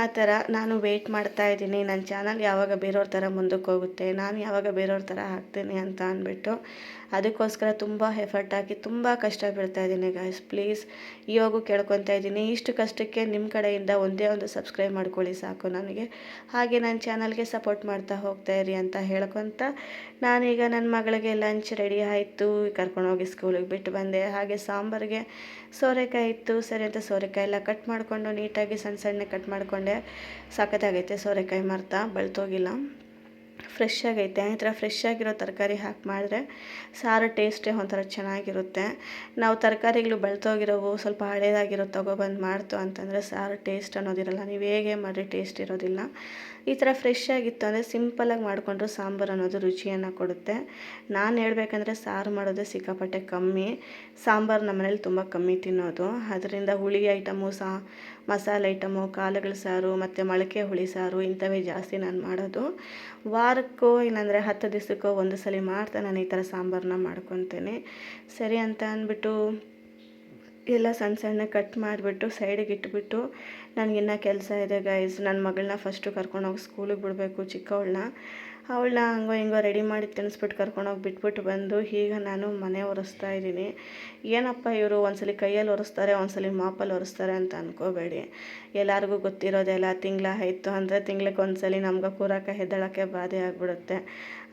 ಆ ಥರ ನಾನು ವೆಯ್ಟ್ ಮಾಡ್ತಾಯಿದ್ದೀನಿ, ನನ್ನ ಚಾನಲ್ ಯಾವಾಗ ಬೇರೆಯವ್ರ ಥರ ಮುಂದಕ್ಕೆ ಹೋಗುತ್ತೆ, ನಾನು ಯಾವಾಗ ಬೇರೆಯವ್ರ ಥರ ಆಗ್ತೀನಿ ಅಂತ ಅಂದ್ಬಿಟ್ಟು. ಅದಕ್ಕೋಸ್ಕರ ತುಂಬ ಎಫರ್ಟ್ ಹಾಕಿ ತುಂಬ ಕಷ್ಟ ಬೀಳ್ತಾಯಿದ್ದೀನಿ ಗಾಯ್ಸ್. ಪ್ಲೀಸ್ ಇವಾಗೂ ಕೇಳ್ಕೊತಾ ಇದ್ದೀನಿ, ಇಷ್ಟು ಕಷ್ಟಕ್ಕೆ ನಿಮ್ಮ ಕಡೆಯಿಂದ ಒಂದೇ ಒಂದು ಸಬ್ಸ್ಕ್ರೈಬ್ ಮಾಡ್ಕೊಳ್ಳಿ ಸಾಕು ನನಗೆ. ಹಾಗೆ ನನ್ನ ಚಾನಲ್ಗೆ ಸಪೋರ್ಟ್ ಮಾಡ್ತಾ ಹೋಗ್ತಾಯಿರಿ ಅಂತ ಹೇಳ್ಕೊತ, ನಾನೀಗ ನನ್ನ ಮಗಳಿಗೆ ಲಂಚ್ ರೆಡಿ ಆಯಿತು, ಕರ್ಕೊಂಡೋಗಿ ಸ್ಕೂಲಿಗೆ ಬಿಟ್ಟು ಬಂದೆ. ಹಾಗೆ ಸಾಂಬಾರಿಗೆ ಸೋರೆಕಾಯಿ ಇತ್ತು, ಸರಿ ಅಂತ ಸೋರೆಕಾಯಿ ಎಲ್ಲ ಕಟ್ ಮಾಡಿಕೊಂಡು ನೀಟಾಗಿ ಸಣ್ಣ ಕಟ್ ಮಾಡಿಕೊಂಡೆ. ಸಖತ್ತಾಗೈತೆ ಸೋರೆಕಾಯಿ ಬಳ್ತೋಗಿಲ್ಲ, ಫ್ರೆಶ್ ಆಗೈತೆ. ಈ ಥರ ಫ್ರೆಶ್ ಆಗಿರೋ ತರಕಾರಿ ಹಾಕಿ ಮಾಡಿದ್ರೆ ಸಾರು ಟೇಸ್ಟೇ ಒಂಥರ ಚೆನ್ನಾಗಿರುತ್ತೆ. ನಾವು ತರಕಾರಿಗಳು ಬಳ್ತೋಗಿರೋವು ಸ್ವಲ್ಪ ಹಳೇದಾಗಿರೋ ತೊಗೊಬಂದು ಮಾಡ್ತು ಅಂತಂದರೆ ಸಾರು ಟೇಸ್ಟ್ ಅನ್ನೋದಿರಲ್ಲ, ನೀವು ಹೇಗೆ ಮಾಡಿರಿ ಟೇಸ್ಟ್ ಇರೋದಿಲ್ಲ. ಈ ಥರ ಫ್ರೆಶ್ ಆಗಿತ್ತು ಅಂದರೆ ಸಿಂಪಲಾಗಿ ಮಾಡಿಕೊಂಡ್ರು ಸಾಂಬಾರು ಅನ್ನೋದು ರುಚಿಯನ್ನು ಕೊಡುತ್ತೆ. ನಾನು ಹೇಳ್ಬೇಕಂದ್ರೆ ಸಾರು ಮಾಡೋದೇ ಸಿಕ್ಕಾಪಟ್ಟೆ ಕಮ್ಮಿ, ಸಾಂಬಾರು ನಮ್ಮ ಮನೇಲಿ ತುಂಬ ಕಮ್ಮಿ ತಿನ್ನೋದು. ಅದರಿಂದ ಹುಳಿ ಐಟಮು ಮಸಾಲೆ ಐಟಮು, ಕಾಳುಗಳ ಸಾರು ಮತ್ತು ಮೊಳಕೆ ಹುಳಿ ಸಾರು ಇಂಥವೇ ಜಾಸ್ತಿ ನಾನು ಮಾಡೋದು. ವಾರಕ್ಕೋ ಇಲ್ಲಾಂದರೆ 10 ದಿವಸಕ್ಕೋ ಒಂದು ಸಲ ಮಾಡ್ತಾ ನಾನು ಈ ಥರ ಸಾಂಬಾರನ್ನ ಮಾಡ್ಕೊತೀನಿ. ಸರಿ ಅಂತ ಅಂದ್ಬಿಟ್ಟು ಎಲ್ಲ ಸಣ್ಣ ಕಟ್ ಮಾಡಿಬಿಟ್ಟು ಸೈಡಿಗೆ ಇಟ್ಬಿಟ್ಟು, ನನಗಿನ್ನ ಕೆಲಸ ಇದೆ ಗೈಸ್. ನನ್ನ ಮಗಳನ್ನ ಫಸ್ಟು ಕರ್ಕೊಂಡೋಗಿ ಸ್ಕೂಲಿಗೆ ಬಿಡಬೇಕು, ಚಿಕ್ಕವಳನ್ನ. ಅವಳನ್ನ ಹಂಗೋ ಹಿಂಗೋ ರೆಡಿ ಮಾಡಿ ತಿನ್ನಿಸ್ಬಿಟ್ಟು ಕರ್ಕೊಂಡೋಗಿ ಬಿಟ್ಬಿಟ್ಟು ಬಂದು ಈಗ ನಾನು ಮನೆ ಒರೆಸ್ತಾ ಇದ್ದೀನಿ. ಏನಪ್ಪ ಇವರು ಒಂದ್ಸಲಿ ಕೈಯಲ್ಲಿ ಒರೆಸ್ತಾರೆ, ಒಂದ್ಸಲಿ ಮಾಪಲ್ಲಿ ಒರೆಸ್ತಾರೆ ಅಂತ ಅಂದ್ಕೋಬೇಡಿ. ಎಲ್ಲರಿಗೂ ಗೊತ್ತಿರೋದೆಲ್ಲ, ಆಯಿತು ಅಂದರೆ ತಿಂಗ್ಳಿಗೆ ಒಂದ್ಸಲಿ ನಮ್ಗೆ ಕೂರಕ್ಕೆ ಹೆದ್ದಳಕ್ಕೆ ಬಾಧೆ ಆಗಿಬಿಡುತ್ತೆ.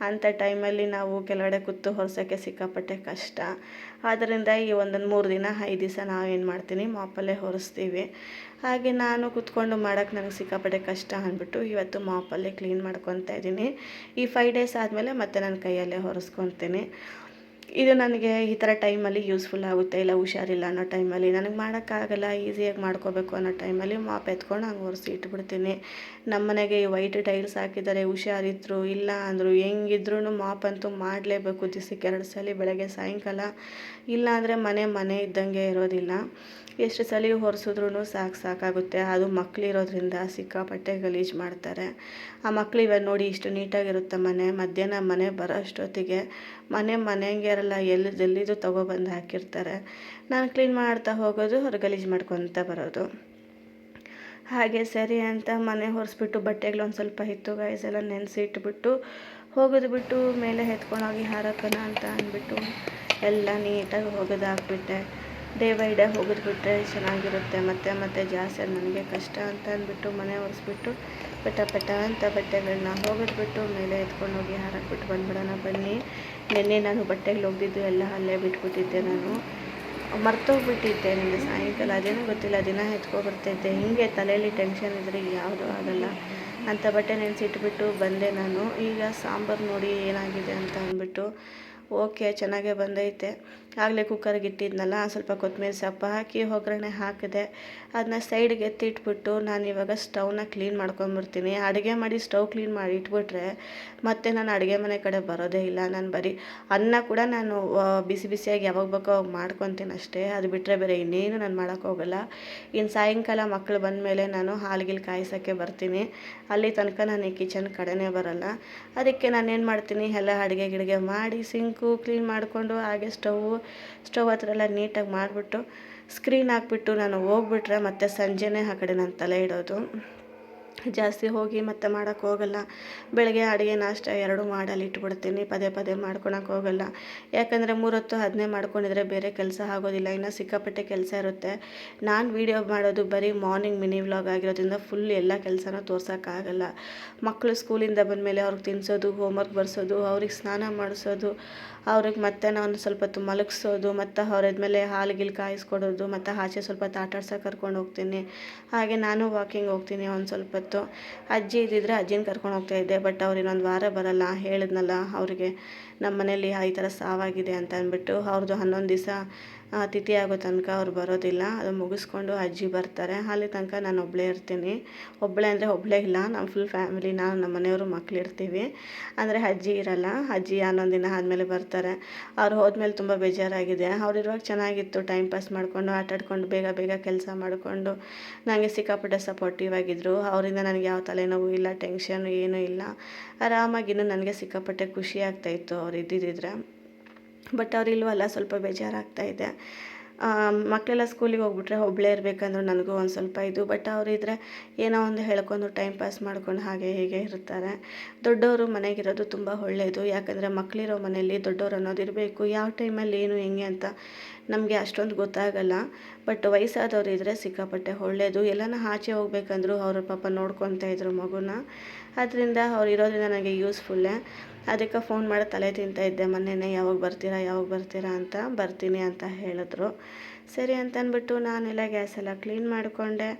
ಅಂಥ ಟೈಮಲ್ಲಿ ನಾವು ಕೆಳಗಡೆ ಕೂತು ಹೊರ್ಸೋಕ್ಕೆ ಸಿಕ್ಕಾಪಟ್ಟೆ ಕಷ್ಟ. ಆದ್ದರಿಂದ ಈ 3 ದಿನ 5 ದಿವಸ ನಾವೇನು ಮಾಡ್ತೀನಿ, ಮಾಪಲ್ಲೇ ಹೊರಿಸ್ತೀವಿ. ಹಾಗೆ ನಾನು ಕೂತ್ಕೊಂಡು ಮಾಡೋಕ್ಕೆ ನನಗೆ ಸಿಕ್ಕಾಪಟ್ಟೆ ಕಷ್ಟ ಅಂದ್ಬಿಟ್ಟು ಇವತ್ತು ಮಾಪಲ್ಲೇ ಕ್ಲೀನ್ ಮಾಡ್ಕೊತಾ ಇದ್ದೀನಿ. ಈ 5 ಡೇಸ್ ಆದಮೇಲೆ ಮತ್ತೆ ನಾನು ಕೈಯಲ್ಲೇ ಹೊರಿಸ್ಕೊತೀನಿ. ಇದು ನನಗೆ ಈ ಥರ ಟೈಮಲ್ಲಿ ಯೂಸ್ಫುಲ್ ಆಗುತ್ತೆ. ಇಲ್ಲ ಹುಷಾರಿಲ್ಲ ಅನ್ನೋ ಟೈಮಲ್ಲಿ, ನನಗೆ ಮಾಡೋಕ್ಕಾಗಲ್ಲ, ಈಸಿಯಾಗಿ ಮಾಡ್ಕೋಬೇಕು ಅನ್ನೋ ಟೈಮಲ್ಲಿ ಮಾಪ್ ಎತ್ಕೊಂಡು ಹಂಗೆ ಒರೆಸಿ ಇಟ್ಬಿಡ್ತೀನಿ. ನಮ್ಮ ಮನೆಗೆ ಈ ವೈಟ್ ಟೈಲ್ಸ್ ಹಾಕಿದ್ದಾರೆ, ಹುಷಾರಿದ್ರು ಇಲ್ಲ ಅಂದರು ಹೆಂಗಿದ್ರೂ ಮಾಪ್ ಅಂತೂ ಮಾಡಲೇಬೇಕು. ದಿವಸಕ್ಕೆ 2 ಸಲ, ಬೆಳಗ್ಗೆ ಸಾಯಂಕಾಲ. ಇಲ್ಲ ಅಂದರೆ ಮನೆ ಇದ್ದಂಗೆ ಇರೋದಿಲ್ಲ. ಎಷ್ಟು ಸಲ ಹೊರಿಸಿದ್ರೂ ಸಾಕಾಗುತ್ತೆ. ಅದು ಮಕ್ಕಳಿರೋದ್ರಿಂದ ಸಿಕ್ಕಾಪಟ್ಟೆ ಗಲೀಜು ಮಾಡ್ತಾರೆ. ಆ ಮಕ್ಳು ಇವಾಗ ನೋಡಿ ಇಷ್ಟು ನೀಟಾಗಿರುತ್ತೆ ಮಧ್ಯಾಹ್ನ ಮನೆ ಬರೋ ಅಷ್ಟೊತ್ತಿಗೆ ಮನೆಗೆ ಇರಲ್ಲ, ಎಲ್ಲಿದ್ದು ತೊಗೊಬಂದು ಹಾಕಿರ್ತಾರೆ. ನಾನು ಕ್ಲೀನ್ ಮಾಡ್ತಾ ಹೋಗೋದು, ಅವ್ರು ಗಲೀಜು ಮಾಡ್ಕೊತ ಬರೋದು. ಹಾಗೆ ಸರಿ ಅಂತ ಮನೆ ಹೊರಿಸ್ಬಿಟ್ಟು ಬಟ್ಟೆಗಳು ಒಂದು ಸ್ವಲ್ಪ ಇತ್ತು ಗಾಯ್ಸ್, ಎಲ್ಲ ನೆನೆಸಿ ಇಟ್ಬಿಟ್ಟು ಬಿಟ್ಟು ಮೇಲೆ ಎತ್ಕೊಂಡೋಗಿ ಹಾರಕ್ಕನ ಅಂತ ಅಂದ್ಬಿಟ್ಟು ಎಲ್ಲ ನೀಟಾಗಿ ಹಾಕ್ಬಿಟ್ಟೆ. ಡೇ ಬೈ ಡೇ ಬಿಟ್ಟರೆ ಚೆನ್ನಾಗಿರುತ್ತೆ. ಮತ್ತೆ ಜಾಸ್ತಿ ನನಗೆ ಕಷ್ಟ ಅಂತ ಅಂದ್ಬಿಟ್ಟು ಮನೆ ಒರೆಸ್ಬಿಟ್ಟು ಪಟ ಅಂತ ಬಟ್ಟೆಗಳನ್ನ ಬಿಟ್ಟು ಮೇಲೆ ಎತ್ಕೊಂಡೋಗಿ ಹಾರಾಕ್ಬಿಟ್ಟು ಬಂದ್ಬಿಡೋಣ ಬನ್ನಿ. ನಿನ್ನೆ ನಾನು ಬಟ್ಟೆಗಳು ಒಗ್ದಿದ್ದು ಎಲ್ಲ ಅಲ್ಲೇ ಬಿಟ್ಬಿಟ್ಟಿದ್ದೆ. ನಾನು ಮರ್ತೋಗ್ಬಿಟ್ಟಿದ್ದೆ ನಿಮಗೆ ಸಾಯಂಕಾಲ, ಅದೇನೋ ಗೊತ್ತಿಲ್ಲ, ದಿನ ಎತ್ಕೊಬರ್ತಿದ್ದೆ. ಹಿಂಗೆ ತಲೆಯಲ್ಲಿ ಟೆನ್ಷನ್ ಇದ್ದರೆ ಯಾವುದೂ ಆಗಲ್ಲ ಅಂತ ಬಟ್ಟೆ ನೆನೆಸಿಟ್ಬಿಟ್ಟು ಬಂದೆ ನಾನು. ಈಗ ಸಾಂಬಾರು ನೋಡಿ ಏನಾಗಿದೆ ಅಂತ ಅಂದ್ಬಿಟ್ಟು ಓಕೆ ಚೆನ್ನಾಗೇ ಬಂದೈತೆ. ಆಗಲೇ ಕುಕ್ಕರ್ಗೆ ಇಟ್ಟಿದ್ನಲ್ಲ, ಸ್ವಲ್ಪ ಕೊತ್ತಂಬರಿ ಸೊಪ್ಪು ಹಾಕಿ ಒಗ್ಗರಣೆ ಹಾಕಿದೆ. ಅದನ್ನ ಸೈಡ್ಗೆ ಎತ್ತಿಟ್ಬಿಟ್ಟು ನಾನು ಇವಾಗ ಸ್ಟವ್ನ ಕ್ಲೀನ್ ಮಾಡ್ಕೊಂಬಿಡ್ತೀನಿ. ಅಡುಗೆ ಮಾಡಿ ಸ್ಟವ್ ಕ್ಲೀನ್ ಮಾಡಿ ಇಟ್ಬಿಟ್ರೆ ಮತ್ತೆ ನಾನು ಅಡುಗೆ ಮನೆ ಕಡೆ ಬರೋದೇ ಇಲ್ಲ. ನಾನು ಬರೀ ಅನ್ನ ಕೂಡ ನಾನು ಬಿಸಿಯಾಗಿ ಯಾವಾಗ ಬೇಕೋ ಅವಾಗ ಮಾಡ್ಕೊತೀನಿ ಅಷ್ಟೇ. ಅದು ಬಿಟ್ಟರೆ ಬೇರೆ ಇನ್ನೇನು ನಾನು ಮಾಡೋಕ್ಕೋಗಲ್ಲ. ಇನ್ನು ಸಾಯಂಕಾಲ ಮಕ್ಕಳು ಬಂದಮೇಲೆ ನಾನು ಹಾಲು ಕಾಯಿಸೋಕ್ಕೆ ಬರ್ತೀನಿ. ಅಲ್ಲಿ ತನಕ ನಾನು ಈ ಕಿಚನ್ ಕಡೆನೇ ಬರೋಲ್ಲ. ಅದಕ್ಕೆ ನಾನೇನು ಮಾಡ್ತೀನಿ, ಎಲ್ಲ ಅಡುಗೆ ಮಾಡಿ ಸಿಂಕು ಕ್ಲೀನ್ ಮಾಡಿಕೊಂಡು ಹಾಗೆ ಸ್ಟವ್ ಹತ್ರ ಎಲ್ಲ ನೀಟಾಗಿ ಮಾಡಿಬಿಟ್ಟು ಸ್ಕ್ರೀನ್ ಹಾಕ್ಬಿಟ್ಟು ನಾನು ಹೋಗ್ಬಿಟ್ರೆ ಮತ್ತೆ ಸಂಜೆನೇ ಆ ಕಡೆ ನಾನು ತಲೆ ಇಡೋದು. ಜಾಸ್ತಿ ಹೋಗಿ ಮತ್ತೆ ಮಾಡೋಕ್ಕೆ ಹೋಗಲ್ಲ. ಬೆಳಗ್ಗೆ ಅಡುಗೆ ನಾಷ್ಟ 2 ಮಾಡಲ್ಲಿ ಇಟ್ಬಿಡ್ತೀನಿ. ಪದೇ ಪದೇ ಮಾಡ್ಕೊಳಕ್ಕೆ ಹೋಗಲ್ಲ. ಯಾಕಂದರೆ 3 ಹೊತ್ತು ಅದನ್ನೇ ಮಾಡ್ಕೊಂಡಿದ್ರೆ ಬೇರೆ ಕೆಲಸ ಆಗೋದಿಲ್ಲ. ಇನ್ನು ಸಿಕ್ಕಾಪಟ್ಟೆ ಕೆಲಸ ಇರುತ್ತೆ. ನಾನು ವೀಡಿಯೋ ಮಾಡೋದು ಬರೀ ಮಾರ್ನಿಂಗ್ ಮಿನಿ ವ್ಲಾಗ್ ಆಗಿರೋದ್ರಿಂದ ಫುಲ್ ಎಲ್ಲ ಕೆಲಸನೂ ತೋರ್ಸೋಕ್ಕಾಗಲ್ಲ. ಮಕ್ಕಳು ಸ್ಕೂಲಿಂದ ಬಂದಮೇಲೆ ಅವ್ರಿಗೆ ತಿನ್ನಿಸೋದು, ಹೋಮ್ವರ್ಕ್ ಬರ್ಸೋದು, ಅವ್ರಿಗೆ ಸ್ನಾನ ಮಾಡಿಸೋದು, ಅವ್ರಿಗೆ ಮತ್ತೆ ನಾನು ಸ್ವಲ್ಪ ಹೊತ್ತು ಮಲಗಿಸೋದು, ಮತ್ತು ಅವ್ರಾದ್ಮೇಲೆ ಹಾಲು ಗೀಲು ಕಾಯಿಸ್ಕೊಡೋದು, ಮತ್ತು ಆಚೆ ಸ್ವಲ್ಪ ಹೊತ್ತು ಆಟ ಆಡ್ಸೋಕೆ ಕರ್ಕೊಂಡು ಹೋಗ್ತೀನಿ. ಹಾಗೆ ನಾನು ವಾಕಿಂಗ್ ಹೋಗ್ತೀನಿ ಒಂದು ಸ್ವಲ್ಪ ಹೊತ್ತು. ಅಜ್ಜಿ ಇದ್ದಿದ್ರೆ ಅಜ್ಜಿನ ಕರ್ಕೊಂಡು ಹೋಗ್ತಾಯಿದ್ದೆ. ಬಟ್ ಅವ್ರು ಇನ್ನೊಂದು ವಾರ ಬರೋಲ್ಲ. ಹೇಳಿದ್ನಲ್ಲ ಅವ್ರಿಗೆ ನಮ್ಮ ಮನೇಲಿ ಈ ಥರ ಸಾವಾಗಿದೆ ಅಂತ ಅಂದ್ಬಿಟ್ಟು ಅವ್ರದ್ದು 11 ದಿವಸ ತಿಥಿ ಆಗೋ ತನಕ ಅವ್ರು ಬರೋದಿಲ್ಲ. ಅದು ಮುಗಿಸ್ಕೊಂಡು ಅಜ್ಜಿ ಬರ್ತಾರೆ. ಅಲ್ಲಿ ತನಕ ನಾನು ಒಬ್ಬಳೇ ಇರ್ತೀನಿ. ಒಬ್ಬಳೇ ಅಂದರೆ ಒಬ್ಬಳೇ ಇಲ್ಲ, ನಾವು ಫುಲ್ ಫ್ಯಾಮಿಲಿ, ನಾನು ನಮ್ಮ ಮನೆಯವರು ಮಕ್ಳು ಇರ್ತೀವಿ. ಅಂದರೆ ಅಜ್ಜಿ ಇರಲ್ಲ. ಅಜ್ಜಿ 11 ದಿನ ಆದಮೇಲೆ ಬರ್ತಾರೆ. ಅವ್ರು ಹೋದ್ಮೇಲೆ ತುಂಬ ಬೇಜಾರಾಗಿದೆ. ಅವ್ರಿರುವಾಗ ಚೆನ್ನಾಗಿತ್ತು. ಟೈಮ್ ಪಾಸ್ ಮಾಡಿಕೊಂಡು ಆಟಾಡ್ಕೊಂಡು ಬೇಗ ಬೇಗ ಕೆಲಸ ಮಾಡಿಕೊಂಡು ನನಗೆ ಸಿಕ್ಕಾಪಟ್ಟೆ ಸಪೋರ್ಟಿವ್ ಆಗಿದ್ದರು. ಅವರಿಂದ ನನಗೆ ಯಾವ ತಲೆನೋವು ಇಲ್ಲ, ಟೆನ್ಷನ್ ಏನೂ ಇಲ್ಲ. ಆರಾಮಾಗಿ ಇನ್ನೂ ನನಗೆ ಸಿಕ್ಕಾಪಟ್ಟೆ ಖುಷಿ ಆಗ್ತಾಯಿತ್ತು ಅವ್ರು ಇದ್ದಿದ್ದಿದ್ರೆ. ಬಟ್ ಅವ್ರು ಇಲ್ವಲ್ಲ, ಸ್ವಲ್ಪ ಬೇಜಾರಾಗ್ತಾಯಿದೆ. ಮಕ್ಕಳೆಲ್ಲ ಸ್ಕೂಲಿಗೆ ಹೋಗ್ಬಿಟ್ರೆ ಒಬ್ಬಳೇ ಇರಬೇಕಂದ್ರೂ ನನಗೂ ಒಂದು ಸ್ವಲ್ಪ ಇದು. ಬಟ್ ಅವರಿದ್ದರೆ ಏನೋ ಒಂದು ಹೇಳ್ಕೊಂಡು ಟೈಮ್ ಪಾಸ್ ಮಾಡ್ಕೊಂಡು ಹಾಗೆ ಹೀಗೆ ಇರ್ತಾರೆ. ದೊಡ್ಡವರು ಮನೆಗಿರೋದು ತುಂಬ ಒಳ್ಳೆಯದು. ಯಾಕಂದರೆ ಮಕ್ಕಳಿರೋ ಮನೆಯಲ್ಲಿ ದೊಡ್ಡವರು ಅನ್ನೋದು ಇರಬೇಕು. ಯಾವ ಟೈಮಲ್ಲಿ ಏನು ಹೆಂಗೆ ಅಂತ ನಮಗೆ ಅಷ್ಟೊಂದು ಗೊತ್ತಾಗಲ್ಲ. ಬಟ್ ವಯಸ್ಸಾದವ್ರು ಇದ್ದರೆ ಸಿಕ್ಕಾಪಟ್ಟೆ ಒಳ್ಳೆಯದು. ಎಲ್ಲನ ಆಚೆ ಹೋಗ್ಬೇಕಂದ್ರೂ ಅವರು ಪಾಪ ನೋಡ್ಕೊತಾ ಇದ್ರು ಮಗುನ. ಅದರಿಂದ ಅವ್ರು ಇರೋದ್ರಿಂದ ನನಗೆ ಯೂಸ್ಫುಲ್ಲೇ. ಅದಕ್ಕೆ ಫೋನ್ ಮಾಡಿ ತಲೆ ತಿಂತಾಯಿದ್ದೆ ಮೊನ್ನೆನೇ, ಯಾವಾಗ ಬರ್ತೀರಾ ಅಂತ. ಬರ್ತೀನಿ ಅಂತ ಹೇಳಿದ್ರು. ಸರಿ ಅಂತ ಅಂದ್ಬಿಟ್ಟು ನಾನೆಲ್ಲ ಗ್ಯಾಸೆಲ್ಲ ಕ್ಲೀನ್ ಮಾಡಿಕೊಂಡೆ.